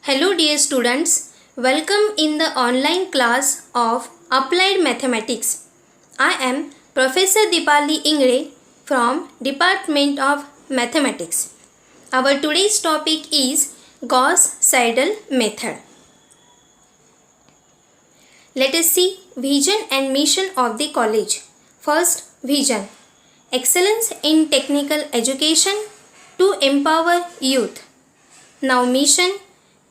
Hello dear students, welcome in the online class of Applied Mathematics. I am Professor Dipali Ingre from Department of Mathematics. Our today's topic is Gauss-Seidel method. Let us see vision and mission of the college. First, vision. Excellence in technical education to empower youth. Now mission.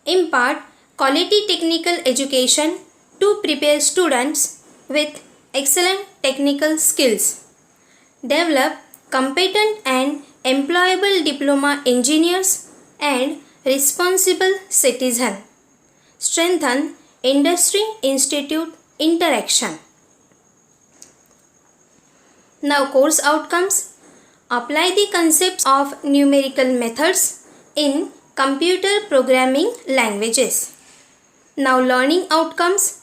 Impart quality technical education to prepare students with excellent technical skills. Develop competent and employable diploma engineers and responsible citizen. Strengthen industry-institute interaction. Now course outcomes. Apply the concepts of numerical methods in computer programming languages. Now learning outcomes.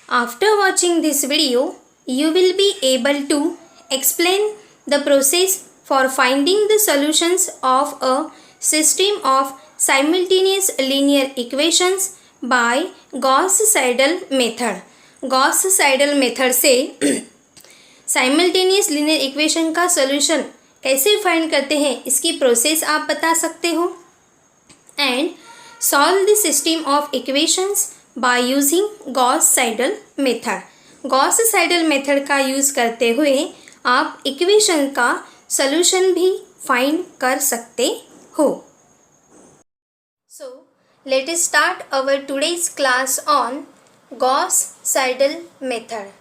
After watching this video, you will be able to explain the process for finding the solutions of a system of simultaneous linear equations by Gauss-Seidel method. Gauss-Seidel method से simultaneous linear equation का solution कैसे find करते हैं इसकी process आप बता सकते हो. And solve the system of equations by using Gauss-Seidel method. Gauss-Seidel method का यूज़ करते हुए आप इक्वेशन का सॉल्यूशन भी फाइंड कर सकते हो. So let us start our today's class on Gauss-Seidel method.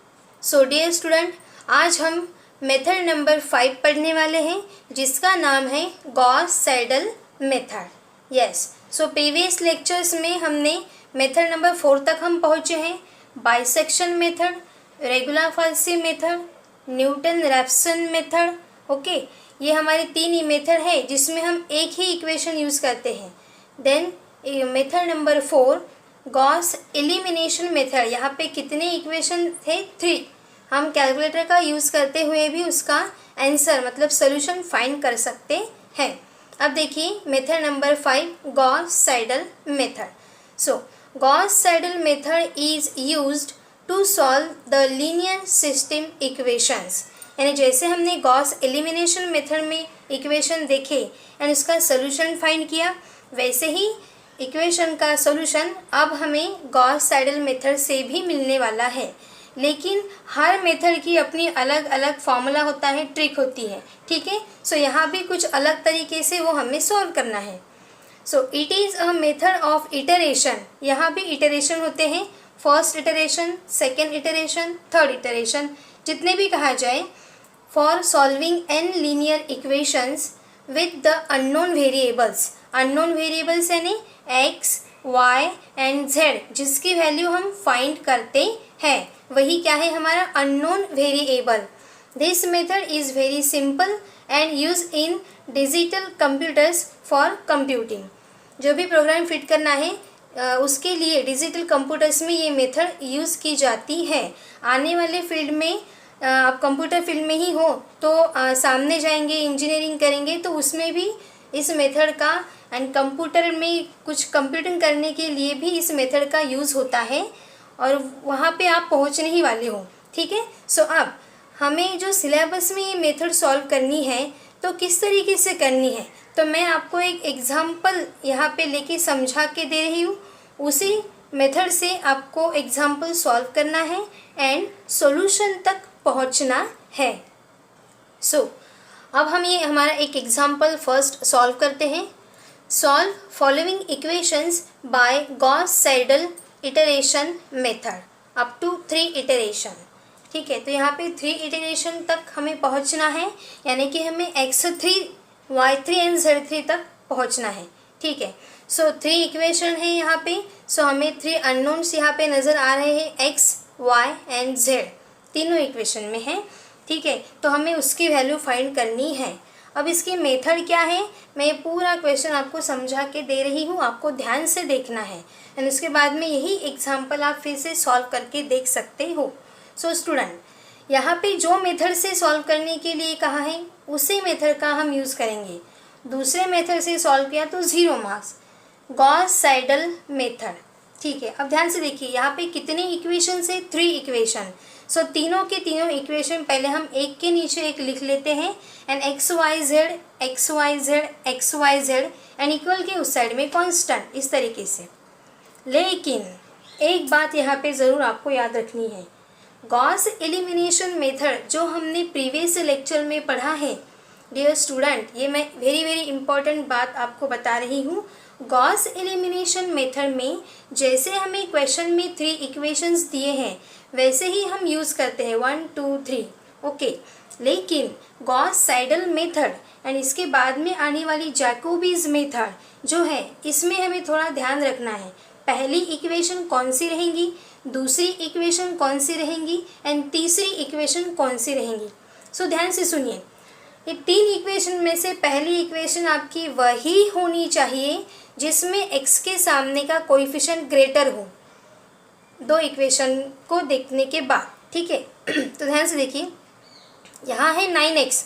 So dear student, आज हम मेथड नंबर 5 पढ़ने वाले हैं जिसका नाम है Gauss-Seidel method. Yes, so previous lectures में हमने मेथड नंबर 4 तक हम पहुँचे हैं. Bisection method, regula falsi method, Newton Raphson method. Okay, ये हमारे 3 ही मेथड है जिसमें हम एक ही इक्वेशन यूज़ करते हैं. Then method number 4 Gauss elimination method. यहाँ पे कितने इक्वेशन थे? 3. हम कैलकुलेटर का यूज़ करते हुए भी उसका आंसर मतलब सोल्यूशन फाइंड कर सकते हैं. अब देखिए method number 5 Gauss Seidel method. So Gauss Seidel method is used to solve the linear system equations. यानी जैसे हमने गॉस एलिमिनेशन मेथड में इक्वेशन देखे एंड उसका सोल्यूशन फाइंड किया, वैसे ही इक्वेशन का सोल्यूशन अब हमें गॉस-साइडल मेथड से भी मिलने वाला है. लेकिन हर मेथड की अपनी अलग अलग फॉर्मूला होता है, ट्रिक होती है. ठीक है, सो यहाँ भी कुछ अलग तरीके से वो हमें सॉल्व करना है. So it is a method of iteration. यहाँ भी इटरेशन होते हैं. First iteration, second iteration, third iteration, जितने भी कहा जाए. For solving n linear equations with the unknown variables. Unknown variables यानी एक्स, वाई एंड जेड, जिसकी वैल्यू हम फाइंड करते हैं, वही क्या है हमारा unknown variable. This method is very simple and use in digital computers for computing. जो भी प्रोग्राम फिट करना है उसके लिए डिजिटल कंप्यूटर्स में ये मेथड यूज़ की जाती है. आने वाले फील्ड में आप कंप्यूटर फील्ड में ही हो तो सामने जाएंगे, इंजीनियरिंग करेंगे तो उसमें भी इस मेथड का एंड कंप्यूटर में कुछ कंप्यूटिंग करने के लिए भी इस मेथड का यूज़ होता है और वहाँ पे आप पहुँचने ही वाले हो. ठीक है, सो अब हमें जो सिलेबस में ये मेथड सॉल्व करनी है तो किस तरीके से करनी है, तो मैं आपको एक एग्ज़ाम्पल यहाँ पे लेके समझा के दे रही हूँ. उसी मेथड से आपको एग्ज़ाम्पल सॉल्व करना है एंड सॉल्यूशन तक पहुँचना है. सो अब हम ये हमारा एक एग्ज़ाम्पल फर्स्ट सॉल्व करते हैं. Solve following equations by Gauss Seidel iteration method up to 3 iteration. ठीक है, तो यहाँ पे 3 इटरेशन तक हमें पहुँचना है, यानी कि हमें x3, y3 एंड z3 तक पहुँचना है. ठीक है, सो 3 इक्वेशन है यहाँ पे. सो हमें 3 अननोन्स यहाँ पे नज़र आ रहे हैं, x, y एंड z तीनों इक्वेशन में हैं. ठीक है, तो हमें उसकी वैल्यू फाइंड करनी है. अब इसकी मेथड क्या है, मैं पूरा क्वेश्चन आपको समझा के दे रही हूँ, आपको ध्यान से देखना है एंड उसके बाद में यही एग्जाम्पल आप फिर से सॉल्व करके देख सकते हो. सो स्टूडेंट, यहाँ पे जो मेथड से सॉल्व करने के लिए कहा है उसी मेथड का हम यूज़ करेंगे. दूसरे मेथड से सॉल्व किया तो 0 मार्क्स. Gauss साइडल method. ठीक है, अब ध्यान से देखिए यहाँ पे कितने इक्वेशन है, 3 इक्वेशन। सो तीनों के तीनों इक्वेशन पहले हम एक के नीचे एक लिख लेते हैं, and x y z x y z x y z and equal के उस साइड में कांस्टेंट, इस तरीके से। लेकिन एक बात यहाँ पे ज़रूर आपको याद रखनी है, गॉस एलिमिनेशन मेथड जो हमने प्रीवियस लेक्चर में पढ़ा है डियर स्टूडेंट, ये मैं वेरी इंपॉर्टेंट बात आपको बता रही हूँ। गॉस एलिमिनेशन मेथड में जैसे हमें क्वेश्चन में 3 इक्वेशंस दिए हैं वैसे ही हम यूज़ करते हैं 1 2 3, ओके। लेकिन गॉस साइडल मेथड एंड इसके बाद में आने वाली जैकोबीज मेथड जो है, इसमें हमें थोड़ा ध्यान रखना है। पहली इक्वेशन कौन सी रहेंगी, दूसरी इक्वेशन कौन सी रहेंगी एंड तीसरी इक्वेशन कौन सी रहेंगी। सो ध्यान से सुनिए, ये 3 इक्वेशन में से पहली इक्वेशन आपकी वही होनी चाहिए जिसमें x के सामने का कोएफिशिएंट ग्रेटर हो, 2 इक्वेशन को देखने के बाद, ठीक है। तो ध्यान से देखिए, यहाँ है 9x,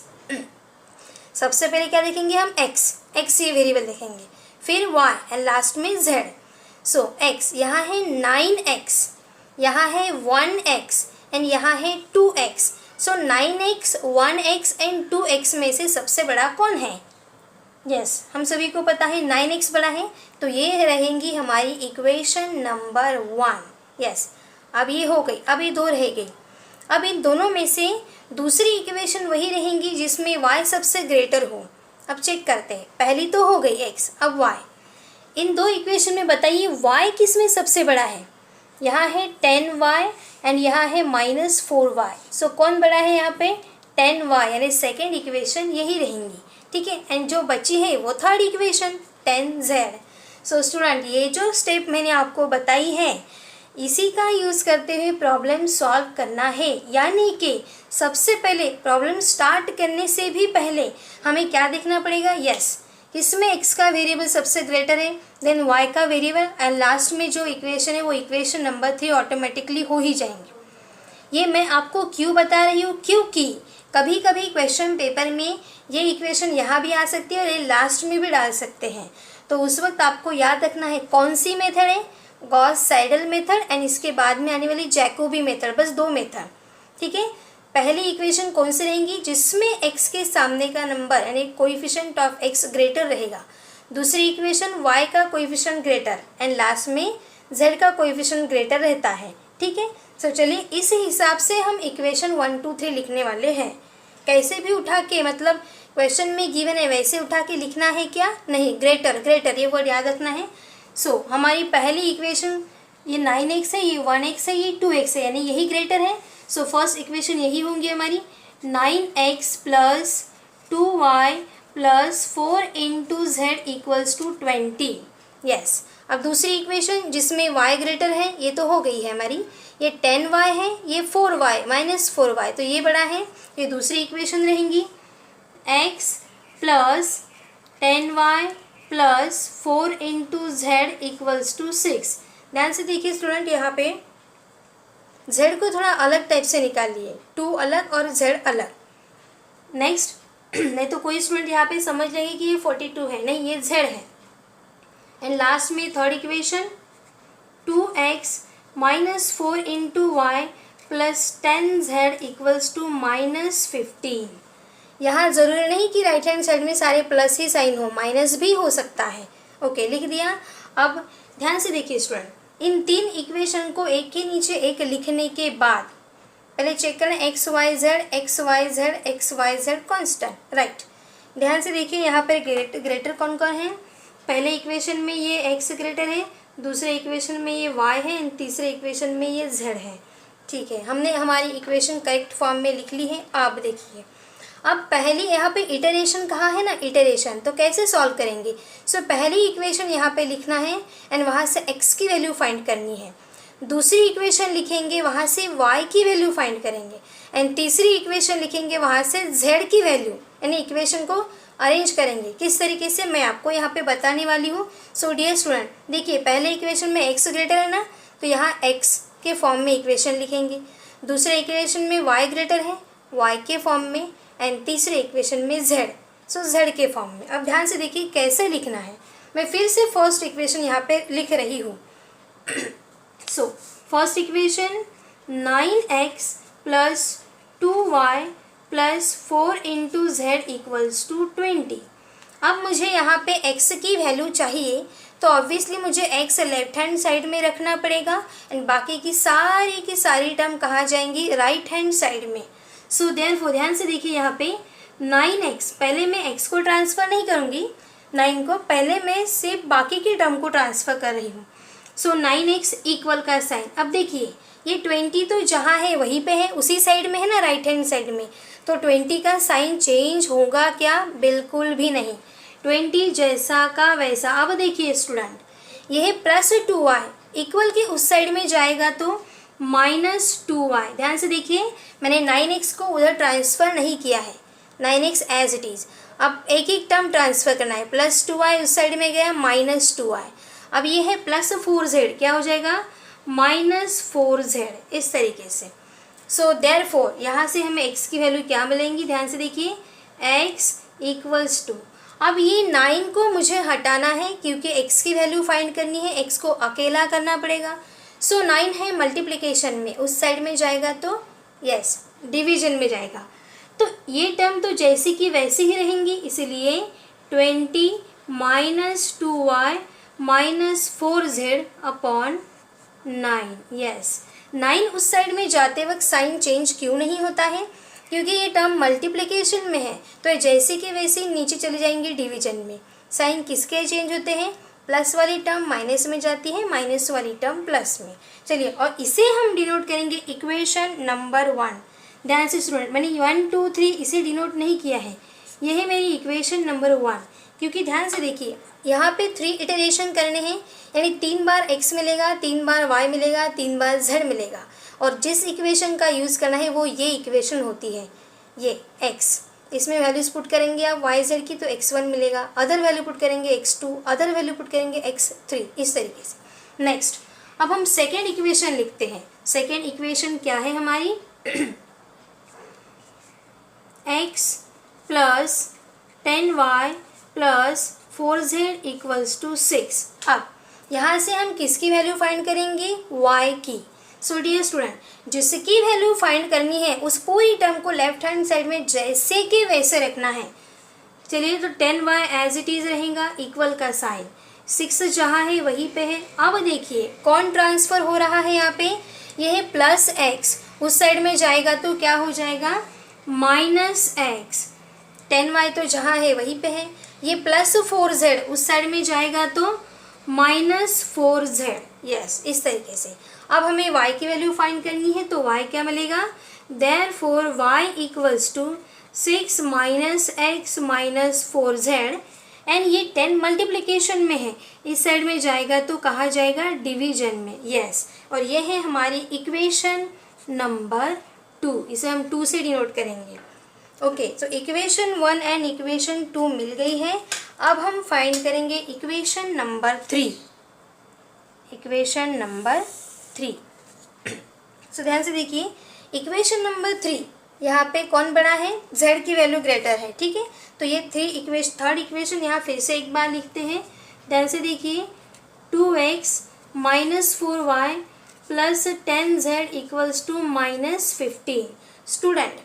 सबसे पहले क्या देखेंगे हम, x ये वेरिएबल देखेंगे, फिर y एंड लास्ट में z। सो x यहाँ है 9x, यहाँ है 1x एंड यहाँ है 2x। So 9x 1x and 2x में से सबसे बड़ा कौन है? यस, हम सभी को पता है 9x बड़ा है, तो ये रहेंगी हमारी इक्वेशन नंबर 1। यस, अब ये हो गई, अब ये 2 रह गई। अब इन दोनों में से दूसरी इक्वेशन वही रहेंगी जिसमें y सबसे ग्रेटर हो। अब चेक करते हैं, पहली तो हो गई x, अब y। इन 2 इक्वेशन में बताइए y किस में सबसे बड़ा है? यहाँ है 10y एंड यहाँ है -4y। सो कौन बड़ा है यहाँ पे? 10y, यानी सेकेंड इक्वेशन यही रहेंगी, ठीक है। एंड जो बची है वो third equation 10z। So student, ये जो स्टेप मैंने आपको बताई है इसी का यूज़ करते हुए प्रॉब्लम सॉल्व करना है। यानी कि सबसे पहले प्रॉब्लम स्टार्ट करने से भी पहले हमें क्या देखना पड़ेगा? यस, इसमें x का वेरिएबल सबसे ग्रेटर है, देन y का वेरिएबल, एंड लास्ट में जो इक्वेशन है वो इक्वेशन नंबर 3 ऑटोमेटिकली हो ही जाएंगे। ये मैं आपको क्यों बता रही हूँ? क्योंकि कभी कभी क्वेश्चन पेपर में ये इक्वेशन यहाँ भी आ सकती है और ये लास्ट में भी डाल सकते हैं, तो उस वक्त आपको याद रखना है कौन सी मेथड है, गॉस साइडल मेथड एंड इसके बाद में आने वाली जैकोबी मेथड, बस 2 मेथड, ठीक है। पहली इक्वेशन कौन सी रहेंगी? जिसमें x के सामने का नंबर यानी कोएफिशिएंट ऑफ x ग्रेटर रहेगा। दूसरी इक्वेशन y का कोएफिशिएंट ग्रेटर एंड लास्ट में z का कोएफिशिएंट ग्रेटर रहता है, ठीक है। तो चलिए इस हिसाब से हम इक्वेशन 1 2 3 लिखने वाले हैं। कैसे भी उठा के, मतलब क्वेश्चन में गिवन है वैसे उठा के लिखना है क्या? नहीं, ग्रेटर ये वर्ड याद रखना है। सो हमारी पहली इक्वेशन ये 9x है, ये 1x है, ये 2x है, यानी यही ग्रेटर है। सो फर्स्ट इक्वेशन यही होंगी हमारी 9x plus 2y plus 4 into z equals to 20। Yes, अब दूसरी इक्वेशन जिसमें y ग्रेटर है ये तो हो गई है हमारी, ये 10y है, ये 4y -4y, तो ये बड़ा है, ये दूसरी इक्वेशन रहेंगी। x plus 10y plus 4 into z equals to 6। ध्यान से देखिए स्टूडेंट, यहाँ पे z को थोड़ा अलग टाइप से निकालिए, 2 अलग और z अलग। नेक्स्ट, नहीं तो कोई स्टूडेंट यहाँ पे समझ लेंगे कि ये 42 है, नहीं ये z है। एंड लास्ट में third equation 2x minus 4 into y plus 10z equals to -15। यहाँ ज़रूरी नहीं कि राइट हैंड साइड में सारे प्लस ही साइन हो, माइनस भी हो सकता है। ओके, लिख दिया। अब ध्यान से देखिए स्टूडेंट, इन 3 इक्वेशन को एक के नीचे एक लिखने के बाद पहले चेक करें x y z constant, right. ध्यान से देखिए यहाँ पर ग्रेटर कौन कौन है? पहले इक्वेशन में ये x ग्रेटर है, दूसरे इक्वेशन में ये y है एंड तीसरे इक्वेशन में ये z है, ठीक है। हमने हमारी इक्वेशन करेक्ट फॉर्म में लिख ली है। आप देखिए, अब पहली यहाँ पे इटरेशन कहा है ना, इटरेशन, तो कैसे सॉल्व करेंगे? सो पहली इक्वेशन यहाँ पे लिखना है एंड वहाँ से x की वैल्यू फाइंड करनी है। दूसरी इक्वेशन लिखेंगे, वहाँ से y की वैल्यू फाइंड करेंगे एंड तीसरी इक्वेशन लिखेंगे, वहाँ से z की वैल्यू, यानी इक्वेशन को अरेंज करेंगे। किस तरीके से मैं आपको यहाँ पे बताने वाली हूँ। सो डियर स्टूडेंट, देखिए पहले इक्वेशन में x ग्रेटर है ना, तो यहाँ x के फॉर्म में इक्वेशन लिखेंगे। दूसरे इक्वेशन में y ग्रेटर है, y के फॉर्म में, एंड तीसरे इक्वेशन में z, सो z के फॉर्म में। अब ध्यान से देखिए कैसे लिखना है। मैं फिर से फर्स्ट इक्वेशन यहाँ पे लिख रही हूँ। So first equation 9x plus 2y plus 4 into z equals to 20। अब मुझे यहाँ पे x की वैल्यू चाहिए, तो ऑब्वियसली मुझे x लेफ्ट हैंड साइड में रखना पड़ेगा एंड बाकी की सारी टर्म कहाँ जाएंगी, राइट हैंड साइड में। सो देयरफॉर ध्यान से देखिए यहाँ पे 9x, पहले मैं x को ट्रांसफ़र नहीं करूँगी 9 को, पहले मैं सिर्फ बाकी की टर्म को ट्रांसफ़र कर रही हूँ। सो 9x इक्वल का साइन, अब देखिए ये 20 तो जहाँ है वहीं पे है, उसी साइड में है ना, राइट हैंड साइड में, तो 20 का साइन चेंज होगा क्या, बिल्कुल भी नहीं, 20 जैसा का वैसा। अब देखिए स्टूडेंट, यह प्लस 2y इक्वल के उस साइड में जाएगा तो माइनस 2y। ध्यान से देखिए मैंने 9x को उधर ट्रांसफ़र नहीं किया है, 9x एज इट इज़। अब एक एक टर्म ट्रांसफ़र करना है, प्लस 2y उस साइड में गया माइनस 2y। अब ये है प्लस 4z, क्या हो जाएगा माइनस 4z, इस तरीके से। सो देयरफॉर यहाँ से हमें x की वैल्यू क्या मिलेंगी, ध्यान से देखिए x इक्वल्स टू, अब ये 9 को मुझे हटाना है क्योंकि x की वैल्यू फाइंड करनी है, x को अकेला करना पड़ेगा। सो 9 है मल्टीप्लिकेशन में, उस साइड में जाएगा तो यस डिवीजन में जाएगा, तो ये टर्म तो जैसी की वैसी ही रहेंगी, इसीलिए 20 minus 2y minus 4z upon 9। Yes 9 उस साइड में जाते वक्त साइन चेंज क्यों नहीं होता है, क्योंकि ये टर्म मल्टीप्लिकेशन में है, तो जैसे कि वैसे नीचे चले जाएंगे डिवीजन में। साइन किसके चेंज होते हैं, प्लस वाली टर्म माइनस में जाती है, माइनस वाली टर्म प्लस में। चलिए, और इसे हम डिनोट करेंगे इक्वेशन नंबर 1। ध्यान से स्टूडेंट, मैंने 1 2 3 इसे डिनोट नहीं किया है, यह है मेरी इक्वेशन नंबर 1, क्योंकि ध्यान से देखिए यहाँ पे 3 इटरेशन करने हैं, यानी 3 बार x मिलेगा, 3 बार y मिलेगा, 3 बार z मिलेगा, और जिस इक्वेशन का यूज़ करना है वो ये इक्वेशन होती है, ये x, इसमें वैल्यूज पुट करेंगे आप y z की तो x1 मिलेगा, अदर वैल्यू पुट करेंगे x2, अदर वैल्यू पुट करेंगे x3, इस तरीके से। नेक्स्ट, अब हम सेकेंड इक्वेशन लिखते हैं। सेकेंड इक्वेशन क्या है हमारी, x plus 10y plus 4z equals to 6। अब यहाँ से हम किसकी वैल्यू फाइंड करेंगे, y की। सो डियर स्टूडेंट, जिसकी वैल्यू फाइंड करनी है उस पूरी टर्म को लेफ्ट हैंड साइड में जैसे कि वैसे रखना है। चलिए, तो 10y एज इट इज़ रहेगा, इक्वल का साइन, 6 जहाँ है वहीं पे है। अब देखिए कौन ट्रांसफ़र हो रहा है यहाँ पे, यह है प्लस x, उस साइड में जाएगा तो क्या हो जाएगा माइनस x, 10y तो जहाँ है वहीं पे है, ये प्लस 4z उस साइड में जाएगा तो माइनस 4z। यस, इस तरीके से। अब हमें y की वैल्यू फाइंड करनी है, तो y क्या मिलेगा, therefore y equals to 6 minus x minus 4z, and ये 10 मल्टीप्लिकेशन में है, इस साइड में जाएगा तो कहाँ जाएगा, डिवीजन में। यस, और ये है हमारी इक्वेशन नंबर 2, इसे हम 2 से डिनोट करेंगे। ओके, तो इक्वेशन 1 एंड इक्वेशन 2 मिल गई है। अब हम फाइंड करेंगे इक्वेशन नंबर 3। इक्वेशन नंबर 3, सो ध्यान से देखिए, इक्वेशन नंबर 3 यहाँ पे कौन बड़ा है, z की वैल्यू ग्रेटर है, ठीक है। तो ये थर्ड इक्वेशन यहाँ फिर से एक बार लिखते हैं। ध्यान से देखिए, 2x minus 4y plus 10z equals to minus 15। Student,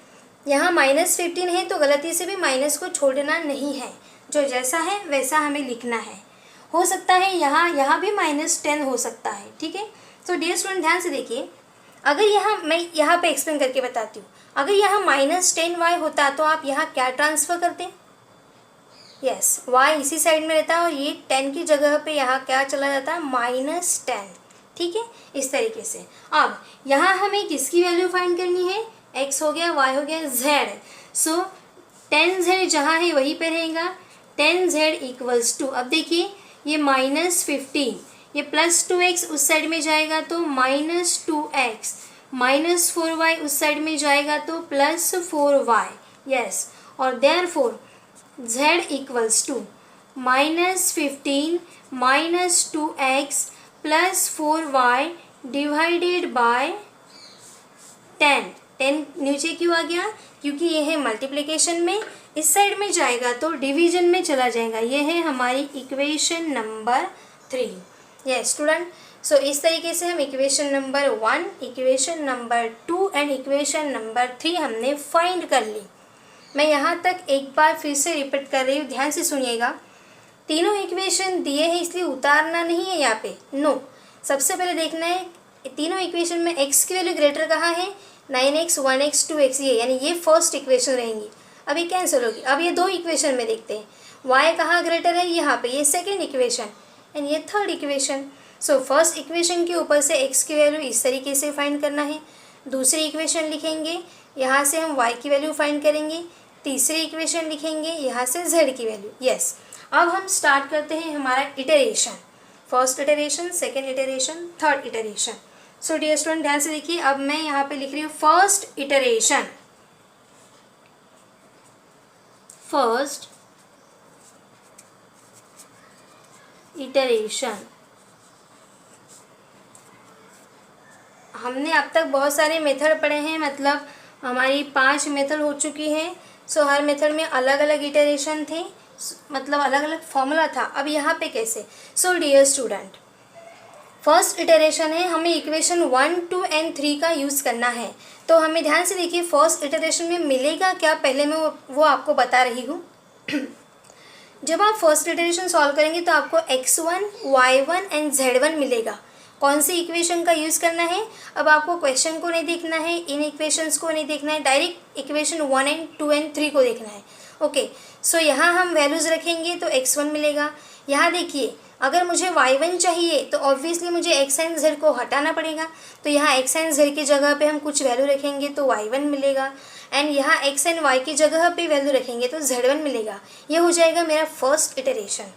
यहाँ माइनस 15 है तो गलती से भी माइनस को छोड़ना नहीं है, जो जैसा है वैसा हमें लिखना है। हो सकता है यहाँ भी -10 हो सकता है, ठीक है। तो डियर स्टूडेंट, ध्यान से देखिए, अगर मैं यहाँ पे एक्सप्लेन करके बताती हूँ, अगर यहाँ -10y होता तो आप यहाँ क्या ट्रांसफ़र करते, यस y इसी साइड में रहता और ये 10 की जगह पे यहाँ क्या चला जाता, -10, ठीक है, इस तरीके से। अब यहाँ हमें किसकी वैल्यू फाइंड करनी है, x हो गया, y हो गया, z। सो 10z जहाँ है वहीं पे रहेगा, 10z इक्वल्स टू, अब देखिए ये -15, ये प्लस 2x उस साइड में जाएगा तो -2x, माइनस 4y उस साइड में जाएगा तो प्लस 4y। यस, और therefore z equals to -15 minus 2x plus 4y divided by 10। 10 नीचे क्यों आ गया, क्योंकि ये है मल्टीप्लिकेशन में, इस साइड में जाएगा तो डिवीजन में चला जाएगा। ये है हमारी इक्वेशन नंबर 3। यस स्टूडेंट, सो इस तरीके से हम equation number 1, equation number 2 and equation number 3 हमने फाइंड कर ली। मैं यहाँ तक एक बार फिर से रिपीट कर रही हूँ, ध्यान से सुनिएगा। तीनों इक्वेशन दिए हैं इसलिए उतारना नहीं है यहाँ पे, नो। सबसे पहले देखना है तीनों इक्वेशन में x की वैल्यू ग्रेटर कहाँ है, 9x, 1x, 2x, ये यानी ये फर्स्ट इक्वेशन रहेंगी। अब ये कैंसिल होगी। अब ये दो इक्वेशन में देखते हैं y कहाँ ग्रेटर है, यहाँ पे, ये सेकेंड इक्वेशन एंड ये थर्ड इक्वेशन। सो फर्स्ट इक्वेशन के ऊपर से x की वैल्यू इस तरीके से फाइंड करना है। दूसरी इक्वेशन लिखेंगे, यहाँ से हम y की वैल्यू फाइंड करेंगे। तीसरी इक्वेशन लिखेंगे, यहाँ से z की वैल्यू। यस, अब हम स्टार्ट करते हैं हमारा iteration. First iteration, second iteration, third iteration. So dear student ध्यान से देखिए, अब मैं यहाँ पे लिख रही हूँ फर्स्ट इटरेशन। फर्स्ट इटरेशन, हमने अब तक बहुत सारे मेथड पढ़े हैं, मतलब हमारी 5 मेथड हो चुकी हैं। सो हर मेथड में अलग अलग इटरेशन थे, मतलब अलग अलग फॉर्मूला था। अब यहाँ पे कैसे? So dear student, first iteration है, हमें इक्वेशन 1, 2 एंड 3 का यूज़ करना है। तो हमें ध्यान से देखिए फर्स्ट इटरेशन में मिलेगा क्या, पहले मैं वो आपको बता रही हूँ। जब आप फर्स्ट इटरेशन सॉल्व करेंगे तो आपको x1, y1 एंड z1 मिलेगा। कौन सी इक्वेशन का यूज़ करना है? अब आपको क्वेश्चन को नहीं देखना है, इन इक्वेशंस को नहीं देखना है, डायरेक्ट इक्वेशन 1 एंड 2 एंड 3 को देखना है। ओके, सो यहाँ हम वैल्यूज़ रखेंगे तो x1 मिलेगा। यहाँ देखिए, अगर मुझे y1 चाहिए तो ऑब्वियसली मुझे x एंड z को हटाना पड़ेगा। तो यहाँ x एंड z की जगह पे हम कुछ वैल्यू रखेंगे तो y1 मिलेगा, एंड यहाँ x एंड y की जगह पे वैल्यू रखेंगे तो z1 मिलेगा। ये हो जाएगा मेरा फर्स्ट इटरेशन।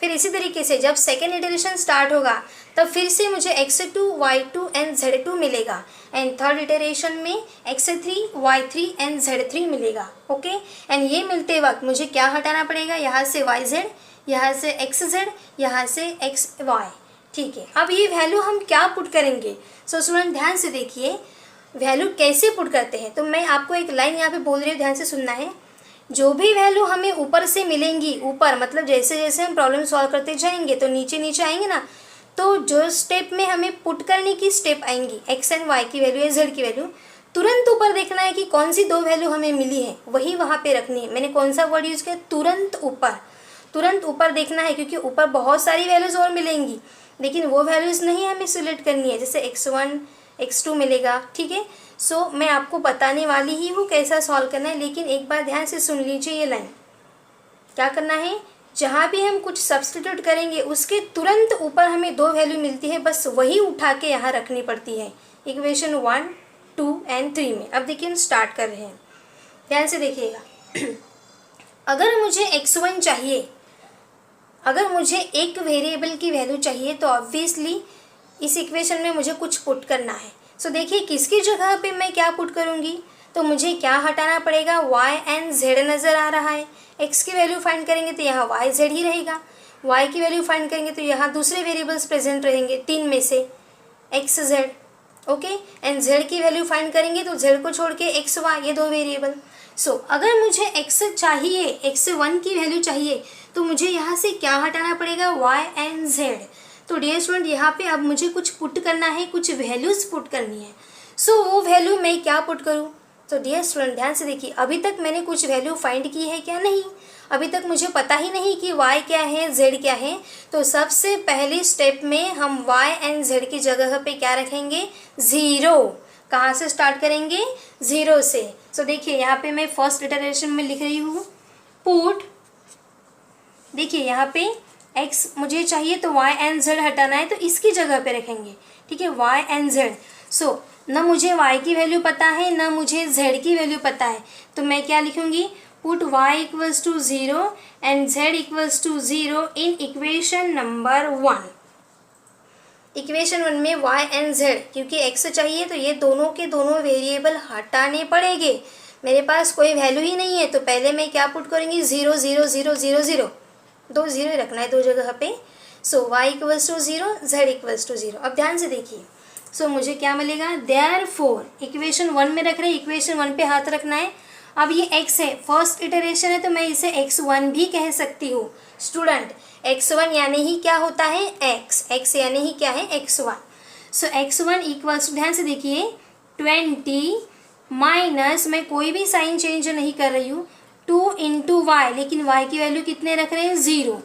फिर इसी तरीके से जब सेकेंड इटरेशन स्टार्ट होगा तब फिर से मुझे x2, y2 एंड z2 मिलेगा, एंड थर्ड इटरेशन में x3, y3 एंड z3 मिलेगा। ओके, एंड ये मिलते वक्त मुझे क्या हटाना पड़ेगा, यहाँ से yz, यहाँ से xz, यहाँ से xy। ठीक है, अब ये वैल्यू हम क्या पुट करेंगे? सो स्टूडेंट ध्यान से देखिए वैल्यू कैसे पुट करते हैं। तो मैं आपको एक लाइन यहाँ पे बोल रही हूँ, ध्यान से सुनना है। जो भी वैल्यू हमें ऊपर से मिलेंगी, ऊपर मतलब जैसे जैसे हम प्रॉब्लम सॉल्व करते जाएंगे तो नीचे नीचे आएंगे ना, तो जो स्टेप में हमें पुट करने की स्टेप आएंगी, x एंड y की वैल्यू या z की वैल्यू, तुरंत ऊपर देखना है कि कौन सी दो वैल्यू हमें मिली है, वही वहाँ पे रखनी है। मैंने कौन सा वर्ड यूज़ किया? तुरंत ऊपर। तुरंत ऊपर देखना है, क्योंकि ऊपर बहुत सारी वैल्यूज़ और मिलेंगी, लेकिन वो वैल्यूज़ नहीं हमें सिलेक्ट करनी है। जैसे x1, x2 मिलेगा। ठीक है, सो मैं आपको बताने वाली ही हूँ कैसा सॉल्व करना है, लेकिन एक बार ध्यान से सुन लीजिए ये लाइन। क्या करना है, जहाँ भी हम कुछ सब्स्टिट्यूट करेंगे उसके तुरंत ऊपर हमें दो वैल्यू मिलती है, बस वही उठा के यहाँ रखनी पड़ती है इक्वेशन 1, 2 एंड 3 में। अब देखिए हम स्टार्ट कर रहे हैं, ध्यान से देखिएगा। अगर मुझे x1 चाहिए, अगर मुझे एक वेरिएबल की वैल्यू चाहिए तो ऑब्वियसली इस इक्वेशन में मुझे कुछ पुट करना है। सो देखिए किसकी जगह पे मैं क्या पुट करूँगी, तो मुझे क्या हटाना पड़ेगा, y एंड z नज़र आ रहा है। x की वैल्यू फाइंड करेंगे तो यहाँ y z ही रहेगा, y की वैल्यू फाइंड करेंगे तो यहाँ दूसरे वेरिएबल्स प्रेजेंट रहेंगे 3 में से x z। Okay, and z की वैल्यू फाइंड करेंगे तो z को छोड़ के x y, ये दो वेरिएबल। सो अगर मुझे x चाहिए, x1 की वैल्यू चाहिए, तो मुझे यहाँ से क्या हटाना पड़ेगा, y एंड z। तो डियर स्टूडेंट यहाँ पे अब मुझे कुछ पुट करना है, कुछ वैल्यूज़ पुट करनी है। सो वो वैल्यू मैं क्या पुट करूँ? तो डियर स्टूडेंट ध्यान से देखिए, अभी तक मैंने कुछ वैल्यू फाइंड की है क्या? नहीं, अभी तक मुझे पता ही नहीं कि y क्या है, z क्या है। तो सबसे पहले स्टेप में हम y एंड z की जगह पे क्या रखेंगे, 0। कहाँ से स्टार्ट करेंगे, 0 से। सो देखिए यहाँ पे मैं फर्स्ट इटरेशन में लिख रही हूँ पुट, देखिए यहाँ पे x मुझे चाहिए तो y एंड z हटाना है, तो इसकी जगह पे रखेंगे। ठीक है, y एंड z। सो ना मुझे y की वैल्यू पता है, ना मुझे z की वैल्यू पता है, तो मैं क्या लिखूँगी, put y equals to 0 and z equals to 0 in equation number 1। Equation 1 में y एंड z, क्योंकि x चाहिए तो ये दोनों के दोनों वेरिएबल हटाने पड़ेंगे। मेरे पास कोई वैल्यू ही नहीं है, तो पहले मैं क्या पुट करूँगी, 0 0 0 0 0, दो 0 रखना है दो जगह पे। So y equals to 0, z equals to 0। अब ध्यान से देखिए, सो मुझे क्या मिलेगा, देयरफॉर इक्वेशन 1 में रख रहे हैं, इक्वेशन 1 पे हाथ रखना है। अब ये x है, फर्स्ट इटरेशन है, तो मैं इसे x1 भी कह सकती हूँ स्टूडेंट। x1 यानी ही क्या होता है x यानी ही क्या है x1। सो x1 इक्वल्स, ध्यान से देखिए, 20 माइनस, मैं कोई भी साइन चेंज नहीं कर रही हूँ, 2 इंटू वाई, लेकिन y की वैल्यू कितने रख रहे हैं 0,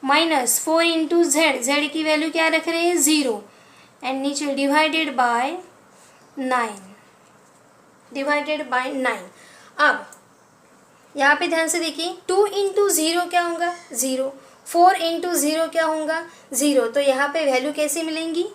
माइनस 4 इंटू z की वैल्यू क्या रख रहे हैं 0, एंड नीचे डिवाइडेड बाय 9, डिवाइडेड बाय 9। अब यहाँ पे ध्यान से देखिए, 2 इंटू 0 क्या होगा 0, 4 इंटू 0 क्या होगा 0, तो यहाँ पे वैल्यू कैसे मिलेंगी,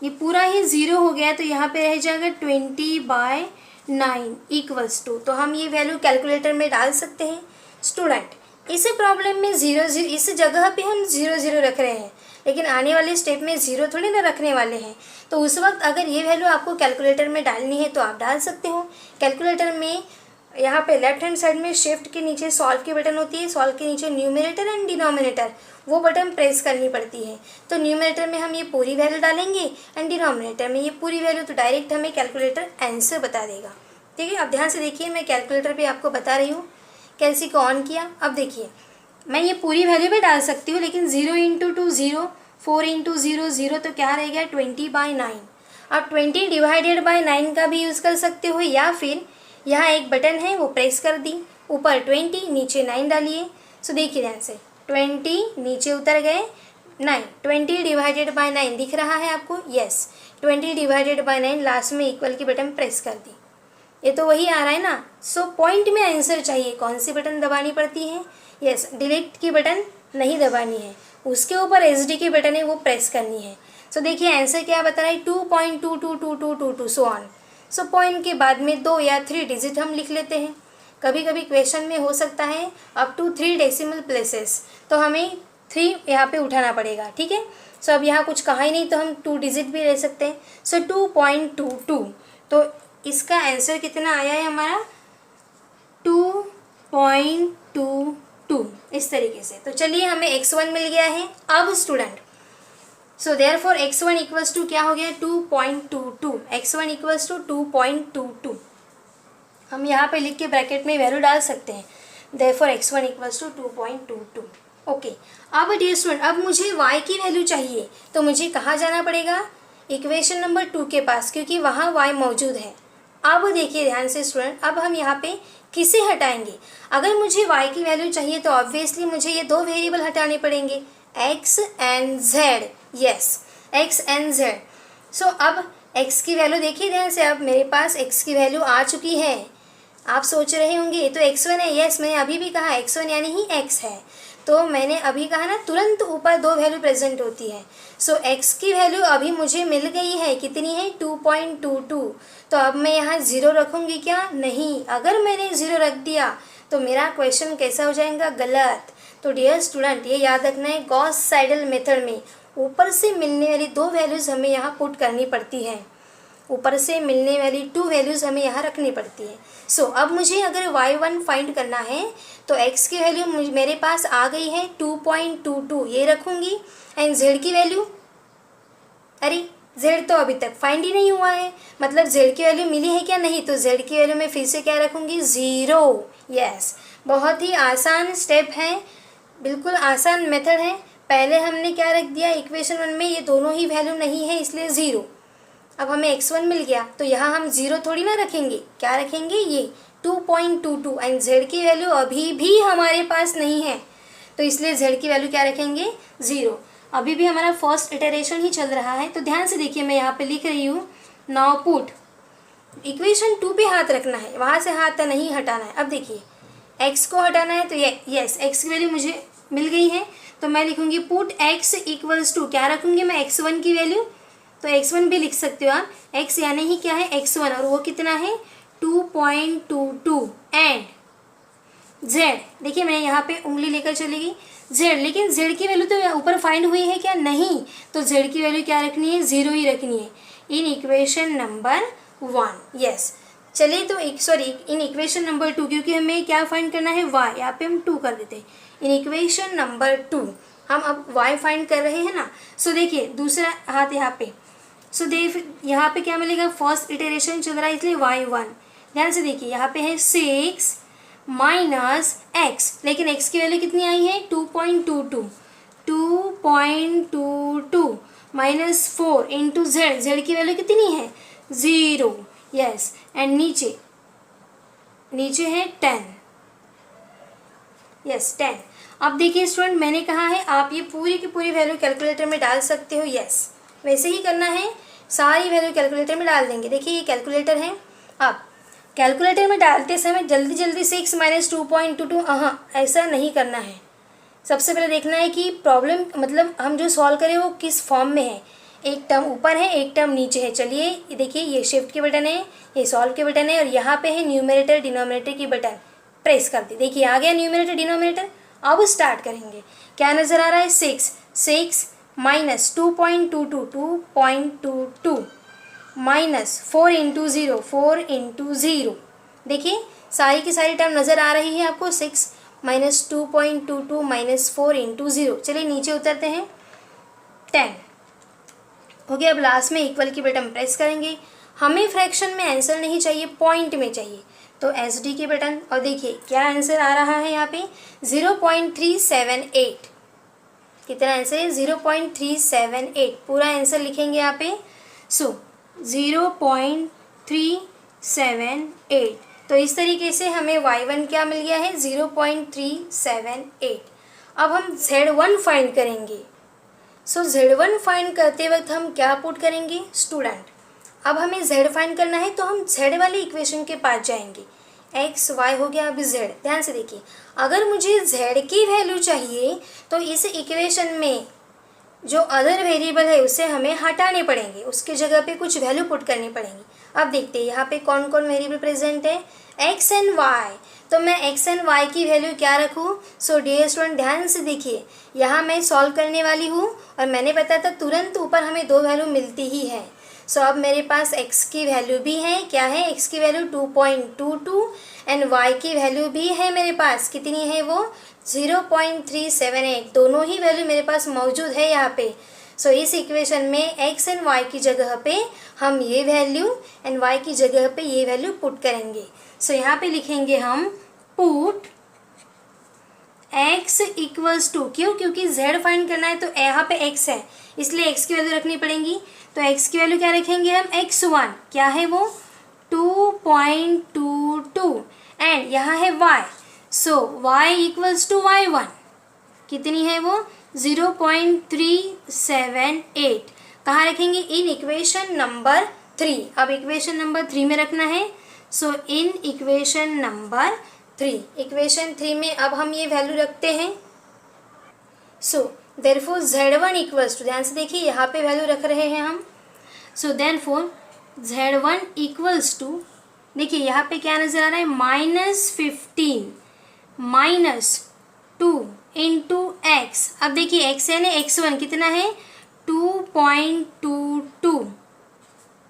ये पूरा ही 0 हो गया, तो यहाँ पे रह जाएगा 20/9 इक्वल्स टू, तो हम ये वैल्यू कैलकुलेटर में डाल सकते हैं स्टूडेंट। इस प्रॉब्लम में 0 0 इस जगह पे हम 0 0 रख रहे हैं, लेकिन आने वाले स्टेप में 0 थोड़ी ना रखने वाले हैं, तो उस वक्त अगर ये वैल्यू आपको कैलकुलेटर में डालनी है तो आप डाल सकते हो। कैलकुलेटर में यहाँ पे लेफ्ट हैंड साइड में शिफ्ट के नीचे सॉल्व की बटन होती है, सॉल्व के नीचे न्यूमरेटर एंड डिनोमिनेटर, वो बटन प्रेस करनी पड़ती है। तो न्यूमरेटर में हम ये पूरी वैल्यू डालेंगे एंड डिनोमिनेटर में ये पूरी वैल्यू, तो डायरेक्ट हमें कैलकुलेटर आंसर बता देगा। ठीक है, अब ध्यान से देखिए, मैं कैलकुलेटर पे आपको बता रही हूँ कैसे को ऑन किया। अब देखिए, मैं ये पूरी वैल्यू भी डाल सकती हूँ, लेकिन 0 इंटू 2 0, 4 इंटू 0 0, तो क्या रह गया 20/9। अब 20 डिवाइडेड बाय 9 का भी यूज़ कर सकते हो, या फिर यहाँ एक बटन है वो प्रेस कर दी, ऊपर 20 नीचे 9 डालिए। सो देखिए ध्यान से, 20 नीचे उतर गए 9, 20 डिवाइडेड बाय 9 दिख रहा है आपको, यस, 20 डिवाइडेड बाय 9, लास्ट में इक्वल की बटन प्रेस कर दी, ये तो वही आ रहा है ना। सो पॉइंट में आंसर चाहिए, कौन सी बटन दबानी पड़ती है, यस, डिलीट की बटन नहीं दबानी है, उसके ऊपर SD की बटन है वो प्रेस करनी है। सो देखिए आंसर क्या बता रहा है 2.222222 सो ऑन। सो पॉइंट के बाद में 2 या 3 डिजिट हम लिख लेते हैं, कभी कभी क्वेश्चन में हो सकता है अप टू 3 डेसिमल प्लेसेस, तो हमें 3 यहाँ पे उठाना पड़ेगा। ठीक है, सो अब यहाँ कुछ कहा ही नहीं, तो हम 2 डिजिट भी ले सकते हैं। सो 2.22, तो इसका आंसर कितना आया है हमारा 2.22, इस तरीके से। तो चलिए हमें x1 मिल गया है। अब student, so therefore x1 equals to क्या हो गया 2.22, x1 इक्वल्स टू 2.22, हम यहाँ पे लिख के ब्रैकेट में वैल्यू डाल सकते हैं, therefore x1 equals to 2.22। Okay, अब डियर स्टूडेंट, अब मुझे y की वैल्यू चाहिए, तो मुझे कहाँ जाना पड़ेगा, इक्वेशन नंबर 2 के पास, क्योंकि वहाँ y मौजूद है। अब देखिए ध्यान से स्टूडेंट, अब हम यहाँ पे किसे हटाएंगे, अगर मुझे y की वैल्यू चाहिए तो ऑब्वियसली मुझे ये 2 वेरिएबल हटाने पड़ेंगे, x and z, yes, x and z। सो अब x की वैल्यू देखिए ध्यान से, अब मेरे पास x की वैल्यू आ चुकी है। आप सोच रहे होंगे ये तो x1 है, यस, मैंने अभी भी कहा x1 यानी ही x है, तो मैंने अभी कहा ना तुरंत ऊपर 2 वैल्यू प्रेजेंट होती है। सो x की वैल्यू अभी मुझे मिल गई है, कितनी है 2.22, तो अब मैं यहाँ 0 रखूँगी क्या, नहीं, अगर मैंने 0 रख दिया तो मेरा क्वेश्चन कैसा हो जाएगा, गलत। तो डियर स्टूडेंट, ये याद रखना है, गॉस साइडल मेथड में ऊपर से मिलने वाली 2 वैल्यूज़ हमें यहाँ पुट करनी पड़ती है, ऊपर से मिलने वाली 2 वैल्यूज़ हमें यहाँ रखनी पड़ती है। सो अब मुझे अगर y1 फाइंड करना है तो x की वैल्यू मेरे पास आ गई है 2.22, ये रखूँगी, एंड z की वैल्यू, अरे z तो अभी तक फाइंड ही नहीं हुआ है, मतलब z की वैल्यू मिली है क्या, नहीं, तो z की वैल्यू में फिर से क्या रखूँगी 0, यस। बहुत ही आसान स्टेप है, बिल्कुल आसान मेथड है। पहले हमने क्या रख दिया, इक्वेशन 1 में ये दोनों ही वैल्यू नहीं है इसलिए 0, अब हमें x1 मिल गया, तो यहाँ हम 0 थोड़ी ना रखेंगे, क्या रखेंगे ये 2.22, एंड z की वैल्यू अभी भी हमारे पास नहीं है, तो इसलिए z की वैल्यू क्या रखेंगे 0। अभी भी हमारा फर्स्ट इटरेशन ही चल रहा है, तो ध्यान से देखिए, मैं यहाँ पे लिख रही हूँ, नाउ पुट, इक्वेशन 2 पे हाथ रखना है, वहाँ से हाथ नहीं हटाना है। अब देखिए x को हटाना है, तो ये यस, x की वैल्यू मुझे मिल गई है, तो मैं लिखूँगी पुट x इक्वल्स टू, क्या रखूँगी मैं x1 की वैल्यू, तो x1 भी लिख सकते हो आप, x यानी ही क्या है x1, और वो कितना है 2.22, एंड z, देखिए मैंने यहाँ पे उंगली लेकर चलेगी z, लेकिन z की वैल्यू तो ऊपर फाइंड हुई है क्या, नहीं, तो z की वैल्यू क्या रखनी है 0 ही रखनी है इन इक्वेशन नंबर 1, यस। चलिए तो इन इक्वेशन नंबर 2, क्योंकि हमें क्या फाइंड करना है y, यहाँ पे हम 2 कर देते हैं, इन इक्वेशन नंबर 2 हम अब y फाइंड कर रहे हैं ना। सो देखिए दूसरा हाथ यहाँ पे, सो यहाँ पे क्या मिलेगा, फर्स्ट इटरेशन चल रहा है इसलिए y1। ध्यान से देखिए यहाँ पे है 6 माइनस एक्स, लेकिन x की वैल्यू कितनी आई है 2.22, 2.22 माइनस 4 इंटू जेड, जेड की वैल्यू कितनी है 0, यस, एंड नीचे है 10, यस 10। अब देखिए स्टूडेंट, मैंने कहा है आप ये पूरी की पूरी वैल्यू कैलकुलेटर में डाल सकते हो, यस वैसे ही करना है, सारी वैल्यू कैलकुलेटर में डाल देंगे। देखिए ये कैलकुलेटर है, अब कैलकुलेटर में डालते समय जल्दी जल्दी 6 माइनस 2.22 ऐसा नहीं करना है। सबसे पहले देखना है कि प्रॉब्लम मतलब हम जो सॉल्व करें वो किस फॉर्म में है, एक टर्म ऊपर है एक टर्म नीचे है। चलिए देखिए ये शिफ्ट के बटन है, ये सॉल्व के बटन है, और यहाँ पे है न्यूमरेटर डिनोमिनेटर की बटन, प्रेस कर दी। देखिए आ गया न्यूमरेटर डिनोमिनेटर। अब स्टार्ट करेंगे, क्या नज़र आ रहा है 6 माइनस 2.22 माइनस 4 इंटू ज़ीरो। देखिए सारी की सारी टर्म नज़र आ रही है आपको, 6 माइनस 2.22 माइनस 4 इंटू ज़ीरो। चलिए नीचे उतरते हैं, 10 हो गया। अब लास्ट में इक्वल की बटन प्रेस करेंगे। हमें फ्रैक्शन में आंसर नहीं चाहिए, पॉइंट में चाहिए, तो एस डी के बटन, और देखिए क्या आंसर आ रहा है यहाँ पे 0.378। कितना आंसर है 0.378, पूरा आंसर लिखेंगे यहाँ पे। सो 0.378, तो इस तरीके से हमें y1 क्या मिल गया है 0.378। अब हम z1 फाइंड करेंगे। सो z1 फाइंड करते वक्त हम क्या पुट करेंगे स्टूडेंट, अब हमें z फाइंड करना है तो हम z वाली इक्वेशन के पास जाएंगे। x y हो गया, अभी z। ध्यान से देखिए, अगर मुझे z की वैल्यू चाहिए तो इस इक्वेशन में जो अदर वेरिएबल है उसे हमें हटाने पड़ेंगे, उसके जगह पे कुछ वैल्यू पुट करनी पड़ेंगी। अब देखते हैं यहाँ पे कौन कौन वेरिएबल प्रेजेंट है, x एंड y। तो मैं x एंड y की वैल्यू क्या रखूँ। सो डियर स्टूडेंट ध्यान से देखिए, यहाँ मैं सॉल्व करने वाली हूँ और मैंने बताया था तुरंत ऊपर हमें 2 वैल्यू मिलती ही है। सो अब मेरे पास x की वैल्यू भी है, क्या है x की वैल्यू 2.22 एंड y की वैल्यू भी है मेरे पास, कितनी है वो 0.378। दोनों ही वैल्यू मेरे पास मौजूद है यहाँ पे। सो इस इक्वेशन में x एंड y की जगह पे हम ये वैल्यू एंड y की जगह पे ये वैल्यू पुट करेंगे। सो यहाँ पे लिखेंगे हम पुट x इक्वल्स टू, क्योंकि z फाइंड करना है तो यहाँ पे x है इसलिए x की वैल्यू रखनी पड़ेगी। तो x की वैल्यू क्या रखेंगे हम, x1 क्या है वो 2.22 एंड यहाँ है y। So y equals to y1 कितनी है वो 0.378। कहाँ रखेंगे, इन इक्वेशन नंबर 3। अब इक्वेशन नंबर 3 में रखना है। सो इन इक्वेशन नंबर 3, इक्वेशन 3 में अब हम ये वैल्यू रखते हैं। So therefore z1 equals to, ध्यान से देखिए यहाँ पे वैल्यू रख रहे हैं हम। So therefore z1 equals to, देखिए यहाँ पे क्या नज़र आ रहा है -15 माइनस 2 इंटू एक्स। अब देखिए x है ना, x1 कितना है 2.22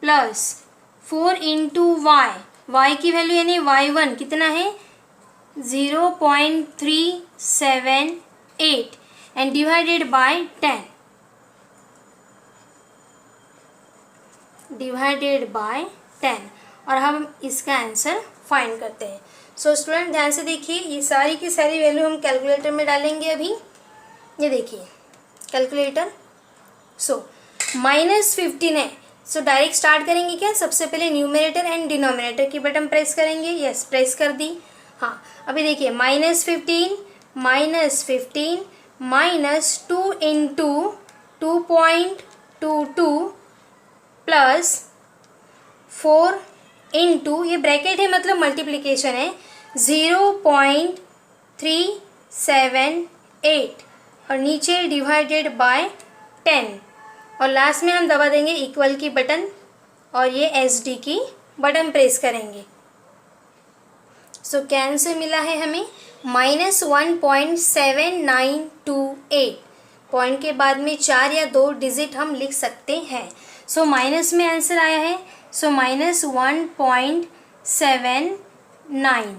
प्लस 4 इंटू y, y की वैल्यू यानी y1 कितना है 0.378 and divided by 10, divided by 10, और हम इसका आंसर फाइंड करते हैं। सो स्टूडेंट ध्यान से देखिए, ये सारी की सारी वैल्यू हम कैलकुलेटर में डालेंगे अभी। ये देखिए कैलकुलेटर, सो -15 है। सो डायरेक्ट स्टार्ट करेंगे क्या, सबसे पहले न्यूमरेटर एंड डिनोमिनेटर की बटन प्रेस करेंगे। यस प्रेस कर दी। हाँ अभी देखिए -15 माइनस 2 इंटू 2.22 प्लस 4 इंटू, ये ब्रैकेट है मतलब मल्टीप्लिकेशन है, 0.378 और नीचे डिवाइडेड बाय 10, और लास्ट में हम दबा देंगे इक्वल की बटन और ये एस डी की बटन प्रेस करेंगे। सो क्या आंसर मिला है हमें -1.7928। पॉइंट के बाद में 4 या 2 डिजिट हम लिख सकते हैं। सो माइनस में आंसर आया है, सो -1.79,